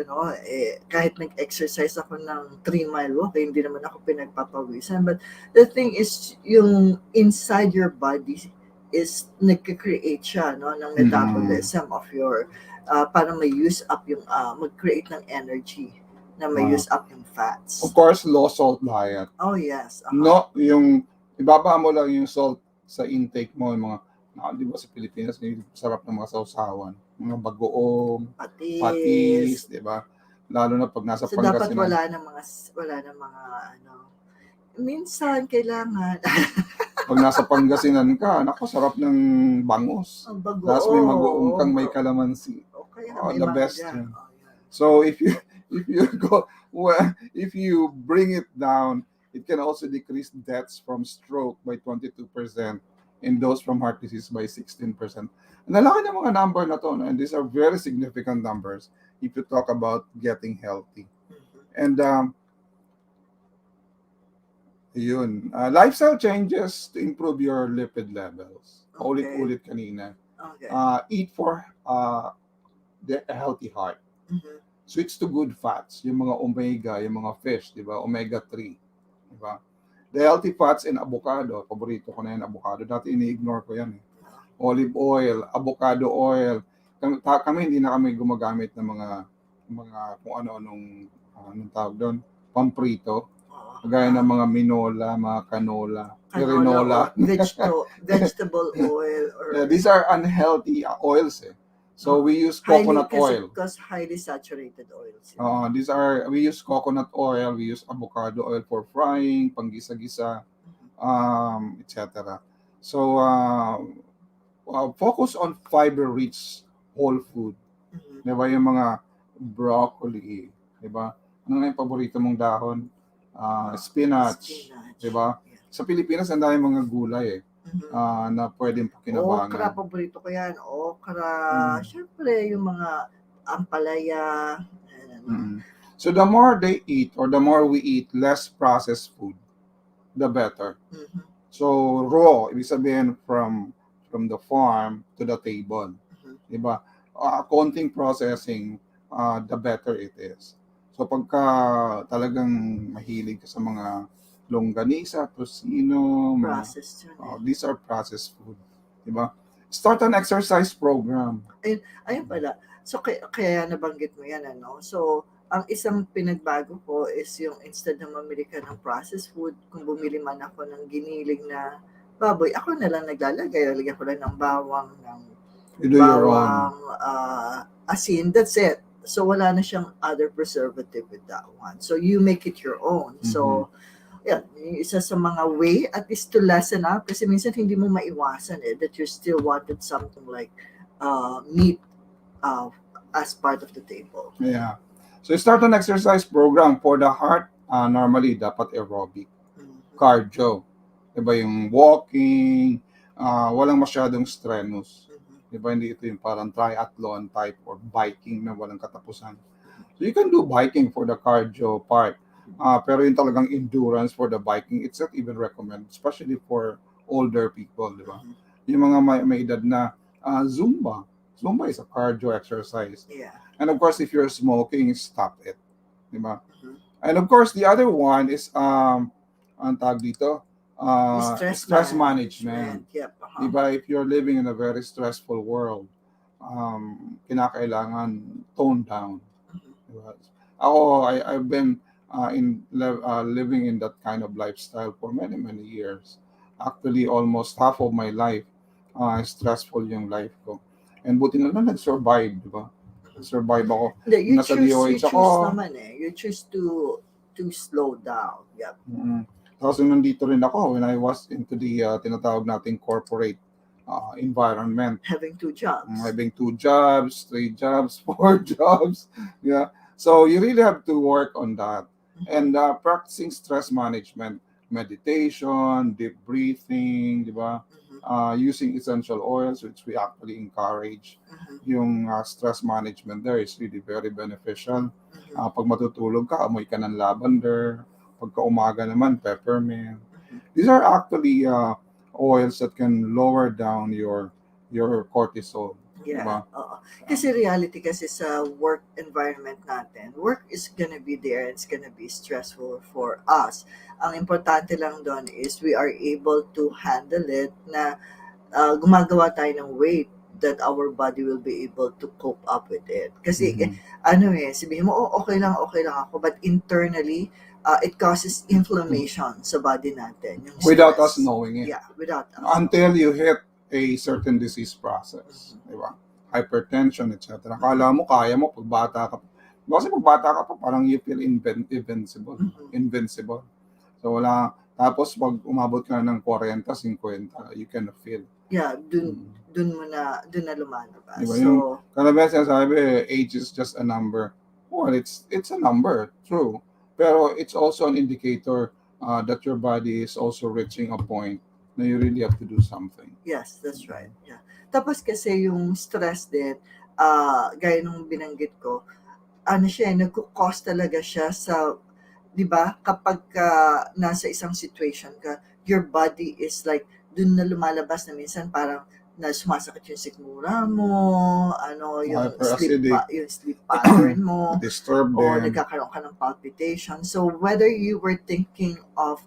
S2: kahit nag-exercise ako ng 3 mile walk, hindi naman ako pinagpapawisan. But the thing is, yung inside your body is nagka-create siya, ng
S1: Mm-mm.
S2: metabolism of your, para may-use up yung, mag-create ng energy na may
S1: Uh,
S2: use up yung
S1: of
S2: fats.
S1: course, low salt diet.
S2: Oh, yes.
S1: No, yung ibaba mo lang yung salt sa intake mo, yung mga, di ba sa Pilipinas, yung sarap ng mga sausawan, mga bagoong,
S2: Patis.
S1: patis, di ba? Lalo na pag nasa
S2: So, dapat
S1: Pangasinan.
S2: wala ng mga, minsan, kailangan.
S1: Pag nasa Pangasinan ka, naku, sarap ng bangus.
S2: Ang bago.
S1: Tapos may magoong kang may
S2: Oh,
S1: kalamansi.
S2: o kaya
S1: Oh,
S2: may
S1: the best
S2: mangga.
S1: yun.
S2: Oh, yan.
S1: So if you if you go well, if you bring it down, it can also decrease deaths from stroke by 22% and those from heart disease by 16%. And lalaki ng mga number na to, no? And these are very significant numbers if you talk about getting healthy.
S2: Mhm.
S1: And Yun. Lifestyle changes to improve your lipid levels.
S2: Okay.
S1: Ulit-ulit kanina.
S2: Okay.
S1: Eat for a healthy heart.
S2: Mhm.
S1: Switch to good fats, yung mga omega, yung mga fish, di ba? Omega 3, di ba? The healthy fats in avocado, paborito ko na yan, avocado. Dati ini-ignore ko yan. Olive oil, avocado oil. Kami hindi na kami gumagamit ng mga kung ano-anong anong tawag doon, pamprito. Kagaya ng mga minola, mga canola, pirinola.
S2: Vegetable oil or
S1: These are unhealthy oils. So we use coconut oil.
S2: Because highly saturated oils.
S1: We use coconut oil, we use avocado oil for frying, panggisa-gisa, etc. So focus on fiber-rich whole food.
S2: Mhm.
S1: Di ba yung mga broccoli, di ba? Ano na yung paborito mong dahon? Spinach, di ba?
S2: Yeah.
S1: Sa Pilipinas, ang dami mga gulay
S2: Mhm.
S1: na pwedeng pakinabangan.
S2: Okra, paborito ko yan. Okra, syempre yung mga ampalaya.
S1: So the more they eat or the more we eat less processed food, the better.
S2: Mhm.
S1: So raw, ibig sabihin from the farm to the table.
S2: Mhm.
S1: Di ba? Konting processing, the better it is. So pagka talagang mahilig ka sa mga longganisa, tocino,
S2: Processed yun.
S1: these are processed food. Diba? Start an exercise program.
S2: Ayun pala. So kaya nabanggit mo yan, ano? So ang isang pinagbago ko is yung instead na mamili ka ng processed food, kung bumili man ako ng giniling na baboy, ako na lang naglalagay. Lalagyan ko lang ng bawang,
S1: You do your own.
S2: Asin, that's it. So wala na siyang other preservative with that one. So you make it your own. So yeah, isa sa mga way at least to lessen up kasi minsan hindi mo maiwasan that you still wanted something like meat as part of the table.
S1: Yeah. So start an exercise program for the heart. Normally dapat aerobic, cardio. Diba yung walking, walang masyadong strenuous. Diba hindi ito yung parang triathlon type or biking na walang katapusan. So you can do biking for the cardio part. Pero yung talagang endurance for the biking, it's not even recommended, especially for older people, di ba? Yung mga may edad na Zumba. Zumba is a cardio exercise.
S2: Yeah.
S1: And of course, if you're smoking, stop it. Di ba? And of course, the other one is, ang tawag dito, stress management.
S2: Yep.
S1: Diba, if you're living in a very stressful world, kinakailangan tone down. Diba? I've been living in that kind of lifestyle for many, many years. Actually, almost half of my life, stressful yung life ko. And buti na lang nag-survive, diba? Survive ako.
S2: You
S1: Nasa
S2: choose
S1: DOH ako.
S2: naman You choose to slow down. Yep.
S1: Tapos nandito rin ako when I was into the tinatawag nating corporate environment.
S2: Having 2 jobs.
S1: Having 2 jobs, 3 jobs, 4 jobs. Yeah. So you really have to work on that. And practicing stress management, meditation, deep breathing, di ba? Using essential oils, which we actually encourage. Yung stress management there is really very beneficial. Pag matutulog ka, amoy ka ng lavender. Pagka umaga naman, peppermint. These are actually oils that can lower down your cortisol.
S2: Yeah.
S1: Diba?
S2: Kasi reality kasi sa work environment natin, work is gonna be there, it's gonna be stressful for us. Ang importante lang doon is we are able to handle it na gumagawa tayo ng way that our body will be able to cope up with it. Kasi sabihin mo, okay lang ako, but internally, it causes inflammation sa body natin. Yung
S1: without
S2: stress.
S1: us knowing it.
S2: Yeah, without us.
S1: Until you hit a certain disease process. Diba? Hypertension, etc. Akala mo, kaya mo pag bata ka. Kasi pag bata ka pa, parang you feel invincible. Invincible. So wala. Tapos pag umabot ka ng 40, 50, you can feel.
S2: Yeah, dun na lumalabas.
S1: Diba?
S2: So,
S1: Kadalasan sabi, age is just a number. Well, it's a number, true. Pero it's also an indicator that your body is also reaching a point na you really have to do something.
S2: Yes, that's right. Yeah. Tapos kasi yung stress din, gaya nung binanggit ko, nagko-cause talaga siya sa 'di ba? Kapag nasa isang situation ka, your body is like dun na lumalabas na minsan parang na sumasakit yung sikmura mo,
S1: Hyperacidic,
S2: yung sleep pattern mo,
S1: disturb
S2: o
S1: din.
S2: nagkakaroon ka ng palpitation. So whether you were thinking of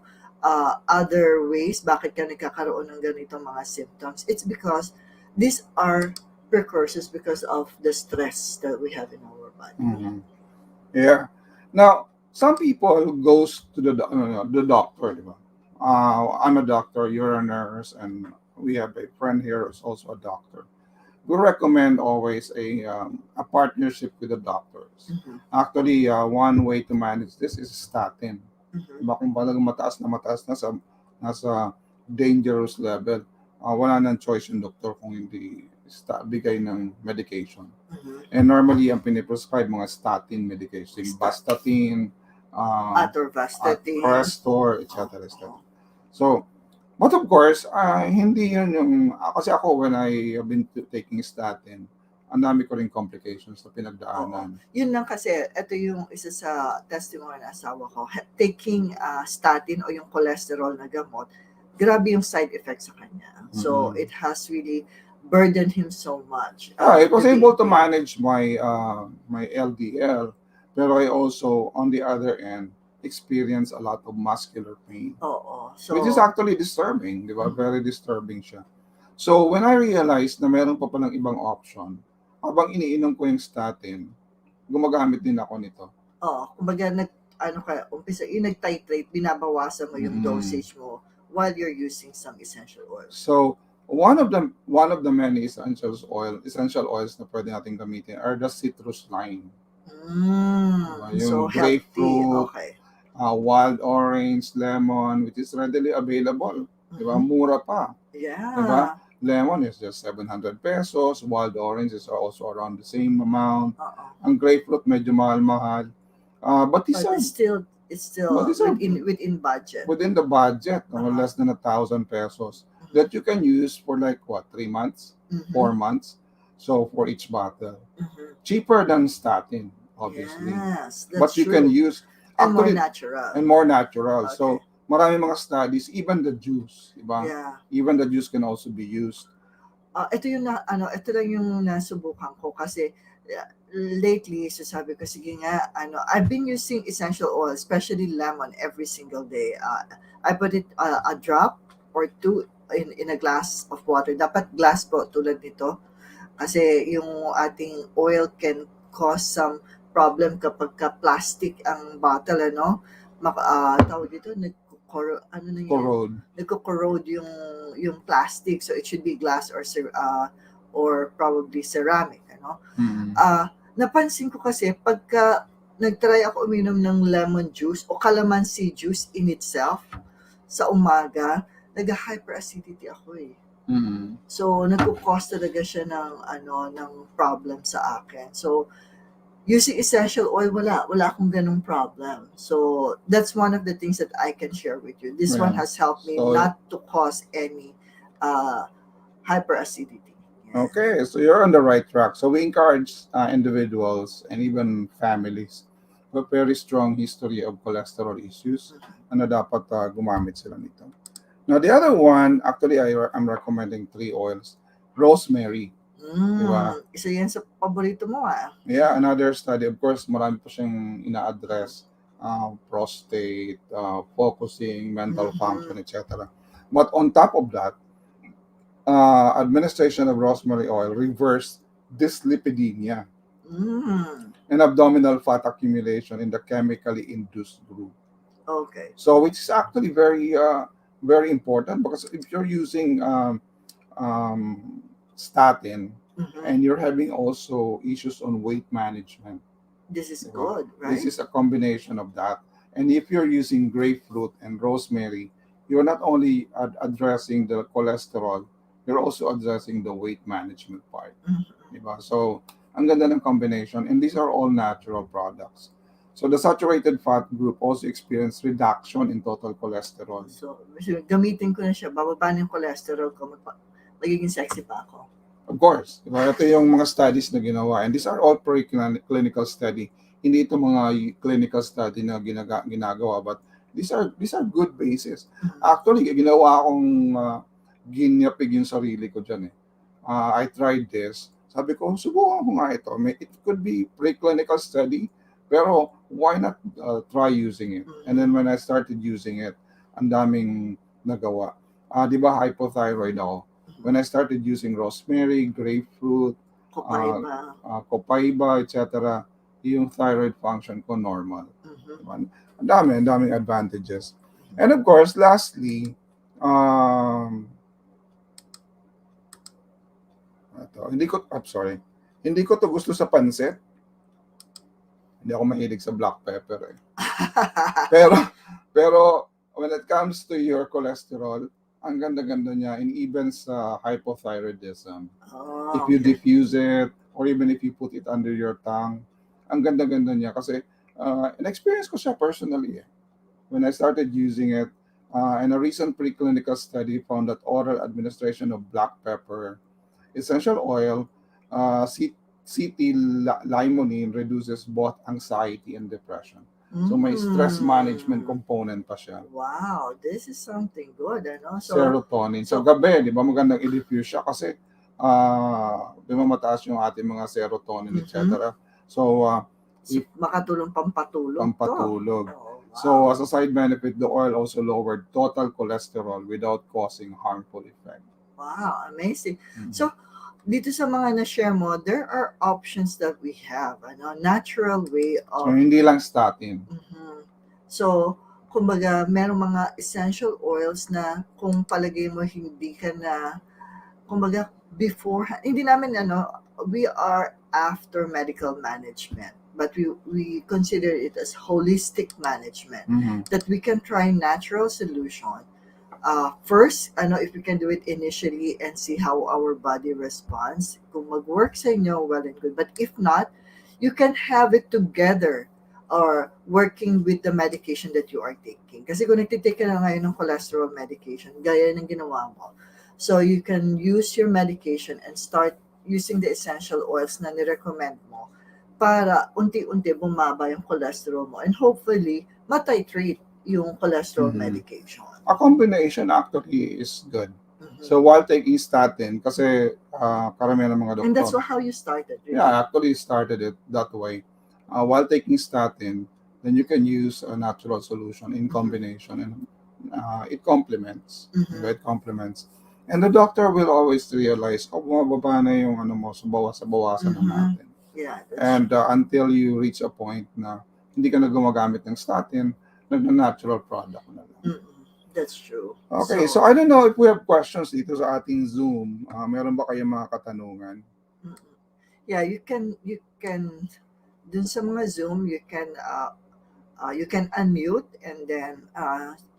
S2: other ways bakit ka nagkakaroon ng ganitong mga symptoms, it's because these are precursors because of the stress that we have in our body.
S1: Mhm. Yeah. Now, some people goes to the doctor, di ba? I'm a doctor, you're a nurse, and we have a friend here who's also a doctor. We recommend always a partnership with the doctors.
S2: Mhm.
S1: Actually, one way to manage this is statin.
S2: Mhm.
S1: Diba? Kung talagang mataas na nasa dangerous level, wala nang choice yung doktor kung hindi bigay ng medication.
S2: Mhm.
S1: And normally, ang piniprescribe mga statin medication, Vastatin,
S2: Atorvastatin.
S1: Crestor, etc. So, but of course, hindi yun yung, kasi ako when I have been taking statin, ang dami ko rin complications na
S2: Oo.
S1: pinagdaanan.
S2: Yun lang kasi, ito yung isa sa testimony ng asawa ko. Taking statin o yung cholesterol na gamot, grabe yung side effects sa kanya. So,
S1: Mhm.
S2: it has really burdened him so much.
S1: I was
S2: to be
S1: able to
S2: in pain.
S1: manage my LDL, pero I also, on the other end, experience a lot of muscular pain,
S2: Oo.
S1: which is
S2: So,
S1: actually disturbing, di ba?
S2: Mhm.
S1: Very disturbing siya. So, when I realized na meron pa palang ibang option, habang iniinom ko yung statin, gumagamit din ako nito.
S2: Kumbaga yung nag-titrate, binabawasan mo yung
S1: Mm.
S2: dosage mo while you're using some essential oils.
S1: So, one of the many essential oils na pwede natin gamitin are the citrus lime. Diba?
S2: So
S1: Yung
S2: healthy.
S1: grapefruit,
S2: Okay.
S1: wild orange, lemon, which is readily available. Diba?
S2: Mhm.
S1: Mura pa.
S2: Yeah.
S1: Diba? Lemon is just 700 pesos. Wild orange is also around the same amount.
S2: Oo.
S1: Ang grapefruit medyo mahal-mahal. But these
S2: But
S1: are
S2: it's still
S1: But these are
S2: within budget.
S1: within the budget,
S2: Uh-huh.
S1: less than 1,000 pesos, that you can use for like what, 3 months,
S2: Mhm.
S1: 4 months. So for each bottle,
S2: Mhm.
S1: cheaper than statin, obviously.
S2: Yes,
S1: But
S2: that's
S1: you can
S2: true.
S1: use
S2: And more
S1: actually
S2: natural.
S1: and more natural.
S2: Okay.
S1: So marami mga studies, even the juice, diba?
S2: Yeah.
S1: Even the juice can also be used.
S2: Ito lang yung nasubukan ko kasi lately, so sabi ko, sige nga, I've been using essential oil, especially lemon, every single day. I put it a drop or two in a glass of water. Dapat glass po tulad nito. Kasi yung ating oil can cause some problem kapag plastic ang bottle, tawag dito,
S1: Corrode.
S2: nagko-corrode yung plastic. So it should be glass or probably ceramic,
S1: Mm.
S2: Napansin ko kasi pagka nag-try ako uminom ng lemon juice o calamansi juice in itself sa umaga, nag-hyperacidity ako eh.
S1: Mm.
S2: So nagko-cause talaga siya ng problem sa akin. So using essential oil, wala akong ganung problem. So that's one of the things that I can share with you. This one
S1: Yeah.
S2: has helped me
S1: So-
S2: not to cause any hyperacidity. Yeah.
S1: Okay, so you're on the right track. So we encourage individuals and even families with a very strong history of cholesterol issues na dapat gumamit sila nito. Now, the other one, actually, I'm recommending 3 oils. Rosemary. Diba?
S2: Isa yan sa paborito mo
S1: Yeah, another study. Of course, marami pa siyang ina-address. Prostate, focusing, mental
S2: Mhm.
S1: function, etc. But on top of that, administration of rosemary oil reversed dyslipidemia and abdominal fat accumulation in the chemically induced group.
S2: Okay.
S1: So, which is actually very important because if you're using statin
S2: Mhm.
S1: and you're having also issues on weight management,
S2: This is
S1: diba?
S2: good, right?
S1: This is a combination of that. And if you're using grapefruit and rosemary, you're not only addressing the cholesterol, you're also addressing the weight management part.
S2: Mhm.
S1: Diba? So, ang ganda ng combination. And these are all natural products. So, the saturated fat group also experienced reduction in total cholesterol.
S2: So, gamitin ko na siya. Bababa na yung cholesterol ko. Magiging sexy pa ako.
S1: Of course, diba? Ito yung mga studies na ginawa. And these are all pre-clinical study. Hindi ito mga clinical study na ginagawa. But these are good basis. Actually, ginawa akong ginyapig yung sarili ko dyan eh. I tried this. Sabi ko, subukan ko nga ito. It could be pre-clinical study, pero why not try using it? And then when I started using it, ang daming nagawa. Di ba hypothyroid ako? When I started using rosemary, grapefruit, copaiba, etc., yung thyroid function ko normal. Diba? Ang daming advantages. And of course, lastly, hindi ko to gusto sa pansit. Hindi ako mahilig sa black pepper eh. pero when it comes to your cholesterol, ang ganda-ganda niya, and even sa hypothyroidism. If you diffuse it, or even if you put it under your tongue, ang ganda-ganda niya. Kasi, in-experience ko siya personally. When I started using it, and a recent preclinical study found that oral administration of black pepper, essential oil, CT-limonene reduces both anxiety and depression. So may stress management component pa siya.
S2: Wow, this is something good, ano?
S1: Serotonin. So gabi, di ba magandang i-diffuse siya kasi di ba mataas yung ating mga serotonin, etc. So
S2: makatulong pampatulog.
S1: Pampatulog.
S2: Oh, wow.
S1: So as a side benefit, the oil also lowered total cholesterol without causing harmful effect.
S2: Wow, amazing. So dito sa mga na-share mo, there are options that we have, ano, natural way of...
S1: So, hindi lang statin.
S2: So, kumbaga, merong mga essential oils na kung palagay mo hindi ka na, kumbaga, before, hindi namin, we are after medical management, but we consider it as holistic management, that we can try natural solution. First, if we can do it initially and see how our body responds, kung mag-work sa inyo, well and good. But if not, you can have it together or working with the medication that you are taking. Kasi kung nagtitake ka na ngayon ng cholesterol medication, gaya ng ginawa mo, so you can use your medication and start using the essential oils na nirecommend mo para unti-unti bumaba yung cholesterol mo and hopefully matitrate yung cholesterol medication.
S1: A combination actually is good. So while taking statin, kasi karamihan ng mga doktor.
S2: And that's how you started, really?
S1: Yeah, I actually started it that way. While taking statin, then you can use a natural solution in combination, and it complements. It complements. And the doctor will always realize, bumababa na yung mo, so bawasan na natin.
S2: Yeah.
S1: And until you reach a point na hindi ka na gumagamit ng statin, nag-natural product na lang.
S2: That's true.
S1: Okay, so I don't know if we have questions dito sa ating Zoom. Meron ba kayong mga katanungan?
S2: Yeah, you can dun sa mga Zoom, you can unmute and then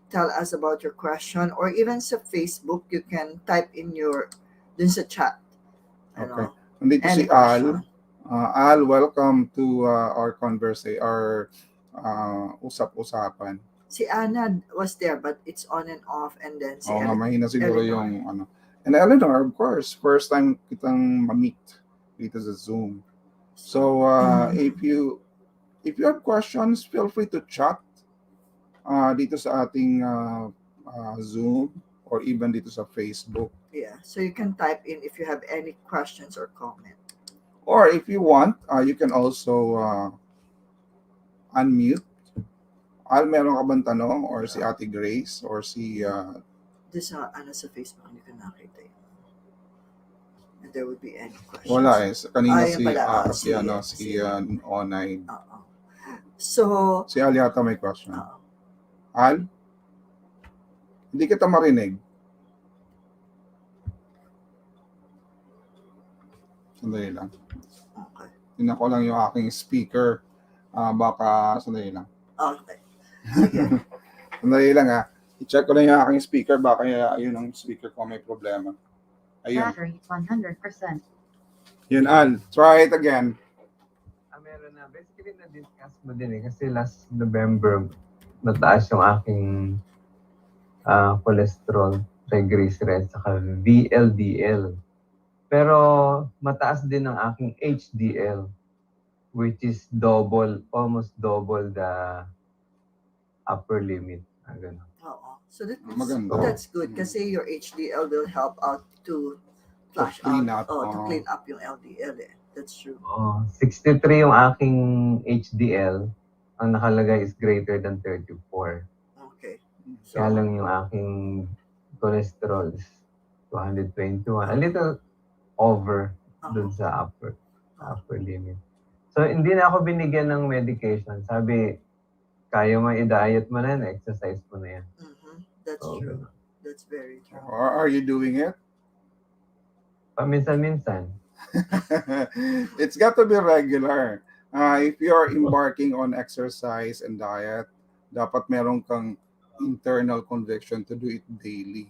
S2: tell us about your question, or even sa Facebook, you can type in dun sa chat.
S1: Okay. Nandito si Al. Al, welcome to our conversation, our usap-usapan.
S2: Si Anna was there, but it's on and off, and then si
S1: mahina siguro yung And Eleanor, of course, first time kitang ma-meet dito sa Zoom. So if you have questions, feel free to chat dito sa ating Zoom or even dito sa Facebook.
S2: Yeah, so you can type in if you have any questions or comment.
S1: Or if you want, you can also unmute. Al, meron ka bang tanong? Or si Ate Grace? Or si...
S2: This sa Facebook, hindi ko nakita yun. And there would be any questions.
S1: Wala eh. Kanina si Onay.
S2: So...
S1: Si Al yata may question. Al? Hindi kita marinig. Sandali lang.
S2: Okay.
S1: Tingnan ko lang yung aking speaker. Baka sandali lang.
S2: Okay.
S1: Sandali lang I-check ko lang yung aking speaker. Baka yun ang speaker ko may problema. Ayun.
S3: Battery 100%.
S1: Yun, Al. Try it again.
S4: Meron na. Basically, na-discuss mo din kasi last November, mataas yung aking cholesterol, triglycerides, saka VLDL. Pero mataas din ang aking HDL, which is almost double the upper limit. Ganun.
S2: Oo. So
S1: Maganda.
S2: that's good kasi your HDL will help out to flush
S1: clean
S2: out,
S1: up,
S2: to clean up yung LDL eh. That's true.
S4: 63 yung aking HDL. Ang nakalagay is greater than 34.
S2: Okay.
S4: Kaya
S2: So,
S4: lang yung aking cholesterol is 221. A little over dun sa upper limit. So, hindi na ako binigyan ng medication. Sabi, kaya mo i-diet mo na yan, exercise mo na yan.
S2: That's
S4: So,
S2: true.
S4: ganun.
S2: That's very true.
S1: Are you doing it?
S4: Paminsan-minsan.
S1: It's got to be regular. If you're embarking on exercise and diet, dapat meron kang internal conviction to do it daily.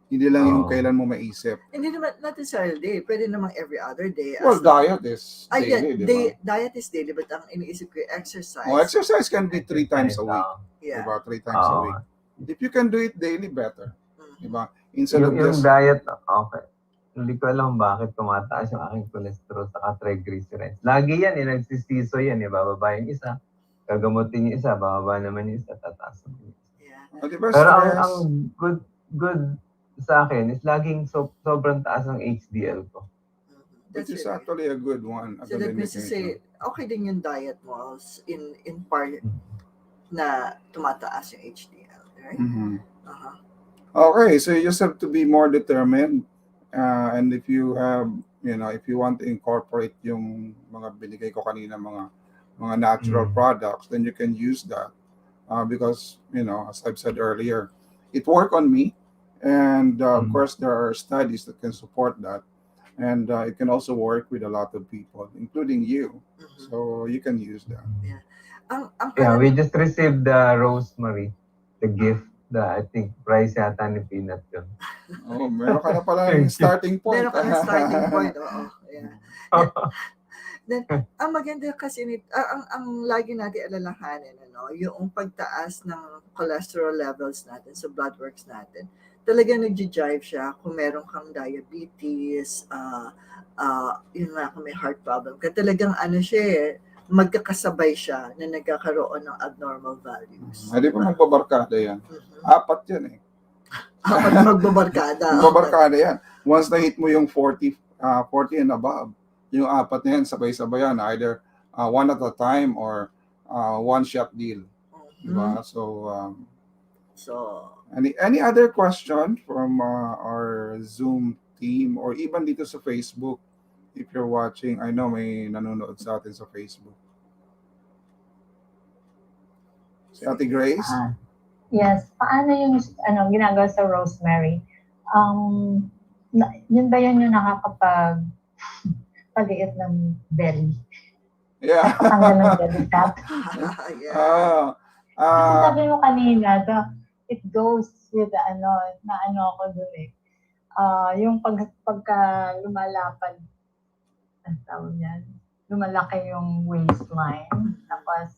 S1: Hindi lang yung kailan mo maisip.
S2: Hindi naman, not necessarily day. Pwede namang every other day.
S1: Well, diet is
S2: Yeah,
S1: daily, di ba?
S2: diet is daily, but ang iniisip ko yung exercise.
S1: Exercise can be 3 times a week.
S2: Yeah.
S1: Diba? 3 times a week. If you can do it daily, better. Diba? Instead of
S4: Yung
S1: just...
S4: diet, okay. Hindi ko alam bakit tumataas yung aking cholesterol sa triglycerides. Lagi yan, nagsisiso yan. Bababa yung isa, gagamutin yung isa, bababa naman yung isa, tataas naman yung isa.
S2: Yeah.
S1: Diba,
S4: Pero
S1: stress?
S4: ang good sa akin is laging sobrang taas ang HDL ko.
S1: Which is actually a good one.
S2: So that means to say, okay din yung diet mo in part na tumataas yung HDL, right?
S1: Okay, so you just have to be more determined. And if you have, if you want to incorporate yung mga binigay ko kanina, mga natural products, then you can use that. Because, as I've said earlier, it worked on me. And of course, there are studies that can support that. And it can also work with a lot of people, including you. So you can use that.
S4: Yeah, we just received the rosemary, the gift. I think price yata ni Peanut yun.
S1: Oh, meron ka na pala yung starting point.
S2: Meron ka na starting point, oo. Yeah. Then, ang maganda kasi ang lagi natin alalahanin, yung pagtaas ng cholesterol levels natin sa blood works natin, talagang nag-jive siya kung meron kang diabetes, yun nga, kung may heart problem. Kaya talagang siya magkakasabay siya na nagkakaroon ng abnormal values.
S1: Hindi pa magbabarkada yan. 4 yan eh.
S2: 4 magbabarkada.
S1: Magbabarkada yan. Once na hit mo yung 40 and above, yung 4 na yan, sabay-sabay yan. Either one at a time or one-shot deal. Diba? So, any other question from our Zoom team or even dito sa Facebook? If you're watching, I know may nanonood sa atin sa Facebook. Si Ate Grace?
S3: Yes. Paano yung ginagawa sa rosemary? Yun ba yun yung nakakapag-paliit ng belly?
S1: Yeah.
S3: Nakakatanggal ng belly fat? Sabi mo kanina, it goes with ako dun eh. Yung pagka lumalapad, ang tawag niyan, lumalaki yung waistline, tapos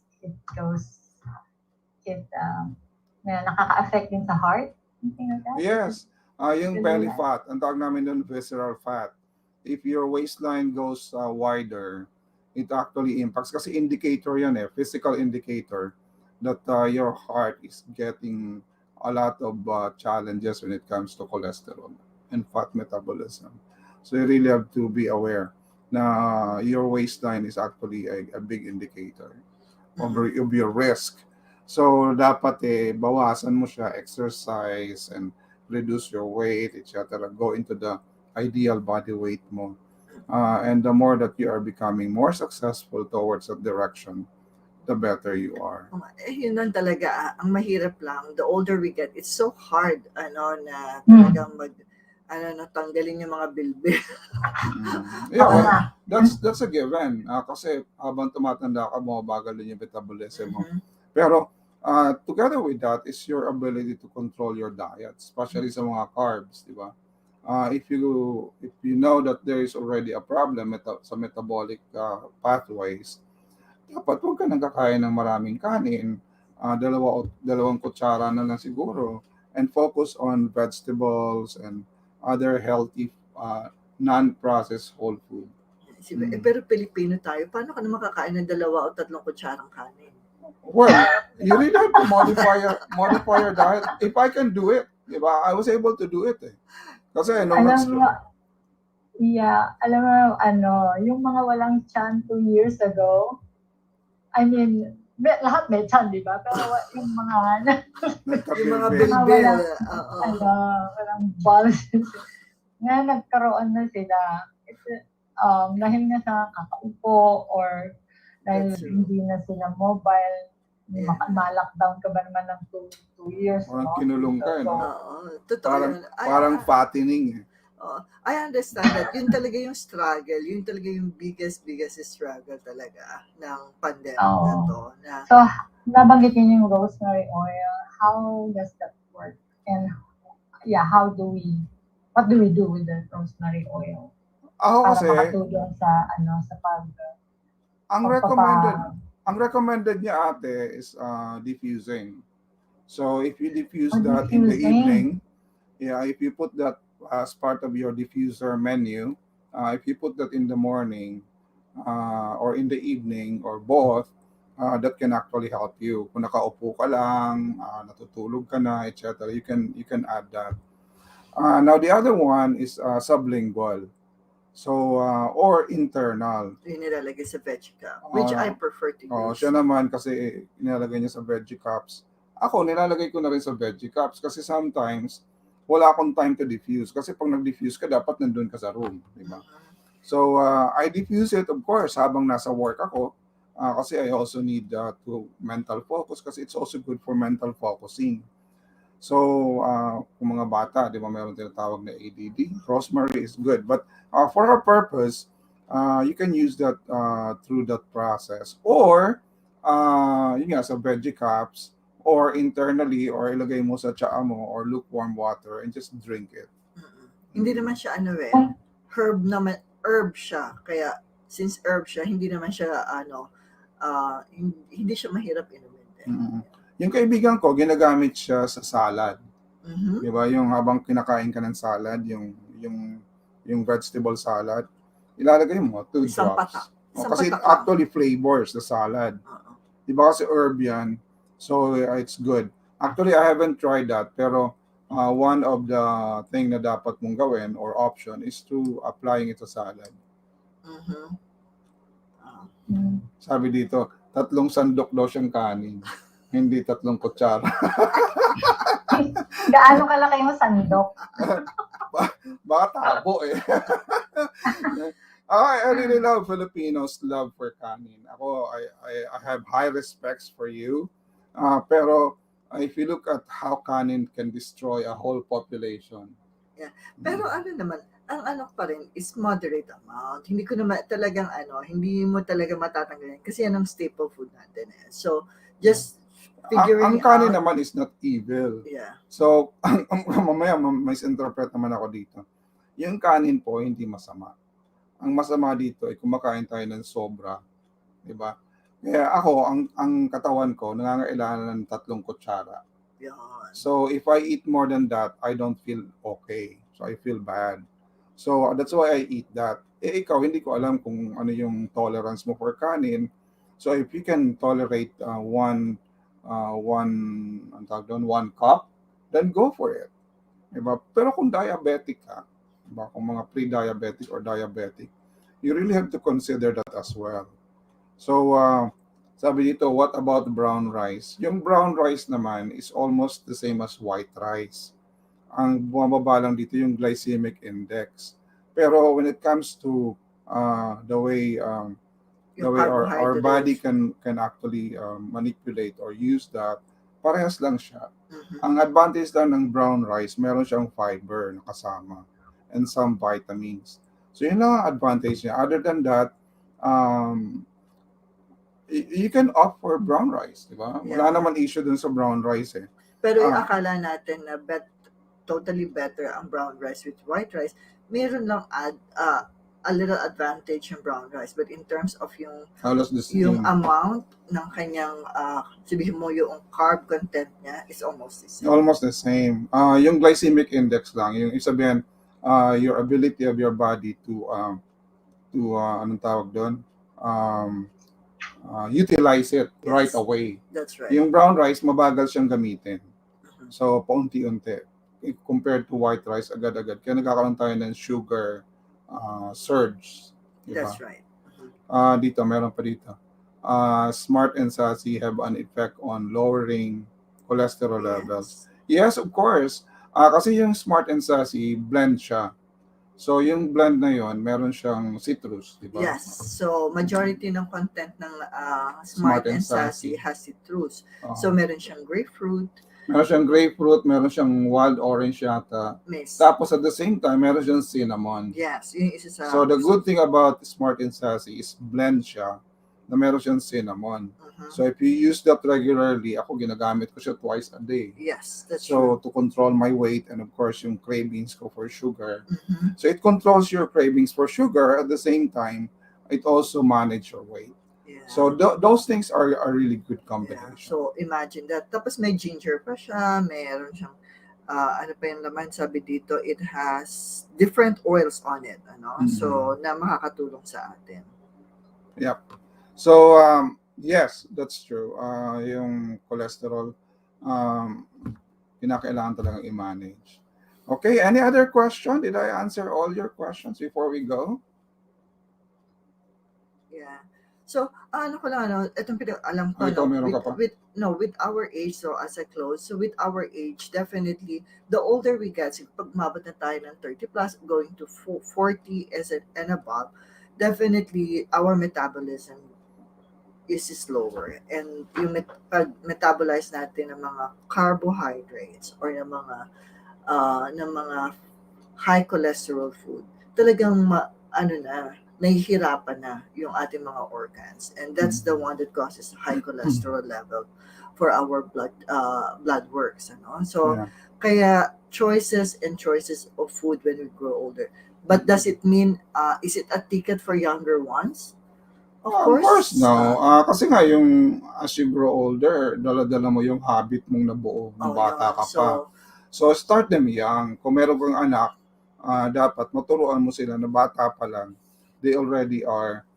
S3: nakaka-affect din sa heart?
S1: Yes. Yung belly fat, ang tawag namin doon visceral fat. If your waistline goes wider, it actually impacts. Kasi indicator yan physical indicator that your heart is getting a lot of challenges when it comes to cholesterol and fat metabolism. So you really have to be aware na your waistline is actually a big indicator of your risk. So dapat bawasan mo siya, exercise and reduce your weight, etc. Go into the ideal body weight mo. And the more that you are becoming more successful towards that direction, the better you are.
S2: Yun lang talaga. Ang mahirap lang, the older we get, it's so hard na talagang tanggalin yung mga bilbil.
S1: Yeah, well, that's a given. Kasi habang tumatanda ka, bumabagal din yung metabolism mo. Pero together with that is your ability to control your diet, especially sa mga carbs, di ba? If you know that there is already a problem sa metabolic pathways, dapat huwag ka nagkakain ng maraming kanin, dalawang kutsara na lang siguro, and focus on vegetables and other healthy non-processed whole food.
S2: Pero Pilipino tayo, paano ka naman kakain ng 2 o 3 kutsarang kanin?
S1: Well, you really have to modify your diet. If I can do it, diba? I was able to do it eh. Kasi nung
S3: Alam mo, alam mo, yung mga walang tiyan 2 years ago, I mean, lahat may tiyan, di ba? Pero yung mga,
S2: Yung mga
S1: nagka-bilbil.
S2: bilbil.
S3: walang balls. Nga nagkaroon na sila. Dahil nga sa kakaupo or dahil
S2: That's true.
S3: hindi na sila mobile,
S2: Yeah.
S3: ma-lockdown ka ba naman ng 2 years,
S1: Parang
S3: no?
S1: kinulong ka, no?
S2: Totoo
S1: Parang,
S2: yun.
S1: parang fattening eh.
S2: I understand that. Yun talaga yung struggle. Yun talaga yung biggest struggle talaga ng pandemic na to.
S3: So, nabanggit niyo yung rosemary oil. How does that work? And what do we do with the rosemary oil?
S1: Ako
S3: Para
S1: kasi,
S3: makatulong sa
S1: ang recommended niya ate is diffusing. So if you diffuse
S3: Oh,
S1: that in the
S3: diffusing.
S1: evening, if you put that as part of your diffuser menu, if you put that in the morning or in the evening or both, that can actually help you. Kung nakaupo ka lang, natutulog ka na, etc., you can add that. Now the other one is sublingual. So, or internal.
S2: Yung nilalagay sa veggie cup, which I prefer to use.
S1: Siya naman kasi nilalagay niya sa veggie cups. Ako, nilalagay ko na rin sa veggie cups kasi sometimes wala akong time to diffuse. Kasi pag nag-diffuse ka, dapat nandun ka sa room. Diba? So, I diffuse it, of course, habang nasa work ako. Kasi I also need to mental focus kasi it's also good for mental focusing. So, kung mga bata, di ba, mayroon tinatawag na ADD, rosemary is good. But for our purpose, you can use that through that process. Or, yun nga, sa veggie cups, or internally, or ilagay mo sa tsaa mo, or lukewarm water, and just drink it.
S2: Hindi naman siya herb siya. Kaya, since herb siya, hindi naman siya, hindi siya mahirap inumin din.
S1: Yung kaibigan ko, ginagamit siya sa salad. Diba? Yung habang kinakain ka ng salad, yung vegetable salad, ilalagay mo 2 drops. Kasi it actually flavors the salad. Diba kasi herb yan, so it's good. Actually, I haven't tried that, pero one of the thing na dapat mong gawin or option is to applying it sa salad. Sabi dito, 3 sandok daw siyang kanin. Hindi 3 kutsara.
S3: Gaano kalaki yung sandok?
S1: Baka tabo eh. I really love Filipinos' love for kanin. Ako, I have high respects for you. Pero if you look at how kanin can destroy a whole population.
S2: Yeah. Pero naman, ang pa rin is moderate amount. Hindi ko naman talagang hindi mo talaga matatanggalin kasi yan ang staple food natin eh. So, just figuring
S1: ang kanin
S2: out,
S1: naman is not evil.
S2: Yeah.
S1: So, mamaya misinterpret naman ako dito. Yung kanin po, hindi masama. Ang masama dito ay kumakain tayo ng sobra. Diba? Kaya ako, ang katawan ko, nangangailangan ng 3 kutsara.
S2: Yan.
S1: So, if I eat more than that, I don't feel okay. So, I feel bad. So, that's why I eat that. Ikaw, hindi ko alam kung ano yung tolerance mo for kanin. So, if you can tolerate one cup, then go for it. Diba? Pero kung diabetic ka, diba? Kung mga pre-diabetic or diabetic, you really have to consider that as well. So, sabi dito, what about brown rice? Yung brown rice naman is almost the same as white rice. Ang bumababa lang dito yung glycemic index. Pero when it comes to the way our body can actually manipulate or use that, parehas lang siya. Ang advantage lang ng brown rice, meron siyang fiber na kasama and some vitamins. So yun lang ang advantage niya. Other than that, you can opt for brown rice, di ba? Wala naman issue dun sa brown rice eh.
S2: Pero yung akala natin na totally better ang brown rice with white rice, meron lang a little advantage yung brown rice, but in terms of yung amount ng kanyang sabihin mo yung carb content niya is almost the same.
S1: Almost the same. Yung glycemic index lang, yung isabihin your ability of your body to anong tawag doon, utilize it right
S2: Yes.
S1: away.
S2: That's right.
S1: Yung brown rice, mabagal siyang gamitin.
S2: Mhm.
S1: So, paunti-unti. Compared to white rice, agad-agad. Kaya nagkakaroon tayo ng sugar surge. Diba?
S2: That's right. Mhm.
S1: Dito, meron pa dito. Smart and sassy have an effect on lowering cholesterol levels.
S2: Yes.
S1: Yes, of course. Kasi yung smart and sassy, blend siya. So, yung blend na yon, meron siyang citrus, di ba?
S2: Yes. So, majority ng content ng
S1: Smart
S2: Smart
S1: and
S2: and Sassy
S1: Sassy.
S2: has citrus.
S1: Oo.
S2: So, meron siyang grapefruit,
S1: Meron siyang grapefruit, meron siyang wild orange yata.
S2: mist.
S1: Tapos at the same time, meron siyang cinnamon.
S2: Yes, yun yung isa sa...
S1: So the good thing about Smart and Sassy is blend siya na meron siyang cinnamon.
S2: Mhm.
S1: So if you use that regularly, ako ginagamit ko siya twice a day.
S2: Yes, that's
S1: So to control my weight and of course yung cravings ko for sugar.
S2: true. Mhm.
S1: So it controls your cravings for sugar at the same time, it also manages your weight.
S2: Yeah.
S1: So those things are really good
S2: Yeah.
S1: combination.
S2: So, imagine that. Tapos may ginger pa siya, meron siyang ano pa yung laman, sabi dito, it has different oils on it, ano?
S1: Mhm.
S2: So, na makakatulong sa atin.
S1: Yep. So, yes, that's true. Yung cholesterol, kinakailangan talagang i-manage. Okay, any other question? Did I answer all your questions before we go?
S2: Yeah. So, ano ko lang, itong alam ko,
S1: Ikaw, meron ka pa?
S2: with our age, so as I close, so with our age, definitely, the older we get, so pag mabot na tayo ng 30 plus, going to 40 and above, definitely, our metabolism is slower. And yung pag metabolize natin ng mga carbohydrates or ng mga high cholesterol food, talagang nahihirapan na yung ating mga organs, and that's the one that causes high cholesterol level for our blood works, ano? So
S1: Yeah.
S2: kaya choices of food when we grow older. But does it mean is it a ticket for younger ones? Of course
S1: no.
S2: not.
S1: Kasi nga yung as you grow older, dala-dala mo yung habit mong nabuo nung bata
S2: yun.
S1: ka pa. So start them young. Kung meron kang anak, dapat maturuan mo sila na bata pa lang. They already are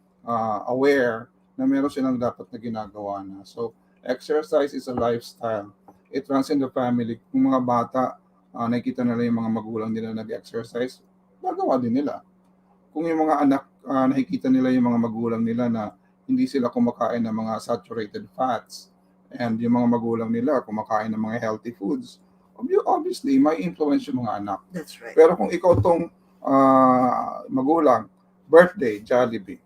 S1: aware na meron silang dapat na ginagawa na. So exercise is a lifestyle. It runs in the family. Kung mga bata, nakikita nila yung mga magulang nila nag-exercise, gagawa din nila. Kung yung mga anak, nakikita nila yung mga magulang nila na hindi sila kumakain ng mga saturated fats and yung mga magulang nila kumakain ng mga healthy foods, obviously, may influence yung mga anak.
S2: That's right.
S1: Pero kung ikaw tong magulang, birthday, Jollibee,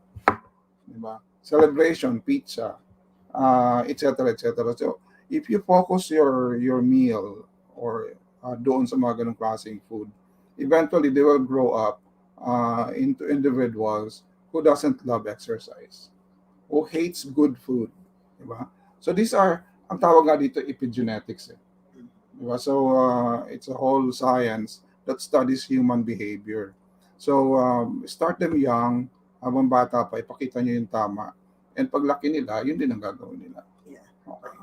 S1: diba? Celebration, pizza, etc. So, if you focus your meal or doon sa mga ganong klaseng food, eventually they will grow up into individuals who doesn't love exercise, who hates good food, diba? So these are, ang tawag nga dito, epigenetics. Diba? So it's a whole science that studies human behavior. So start them young, habang bata pa, ipakita nyo yung tama. And paglaki nila, yun din ang gagawin nila.
S2: Yeah.
S1: Okay.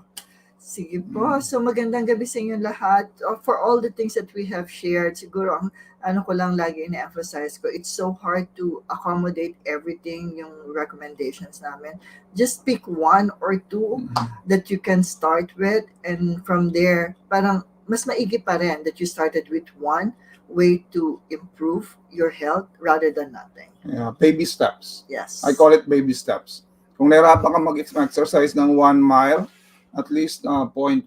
S2: Sige po. So magandang gabi sa inyo lahat. For all the things that we have shared, siguro ang ano ko lang lagi ina-emphasize ko, it's so hard to accommodate everything, yung recommendations namin. Just pick one or two that you can start with, and from there, parang mas maigi pa rin that you started with one way to improve your health rather than nothing.
S1: Yeah, baby steps.
S2: Yes.
S1: I call it baby steps. Kung nahirapan ka mag-exercise ng 1 mile, at least 0.5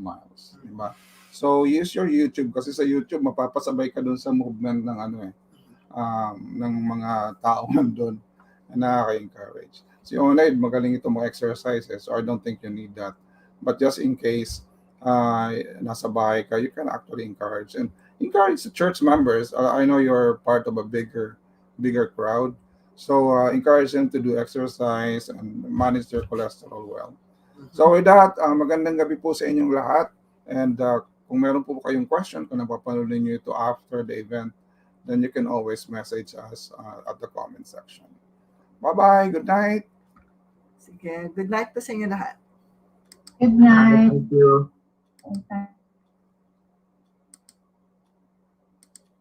S1: miles. Diba? So, use your YouTube kasi sa YouTube, mapapasabay ka dun sa movement ng ng mga tao nandun na nakaka-encourage. Si Onaid, magaling ito mga exercises, so I don't think you need that. But just in case nasa bahay ka, you can actually encourage. And encourage the church members. I know you're part of a bigger crowd. So, encourage them to do exercise and manage their cholesterol well. So with that, magandang gabi po sa inyong lahat. And kung meron po kayong question, kung napapanood niyo ito after the event, then you can always message us at the comment section. Bye-bye. Good night.
S2: Sige. Good night po sa inyo lahat.
S3: Good night.
S4: Thank you.
S3: Good night.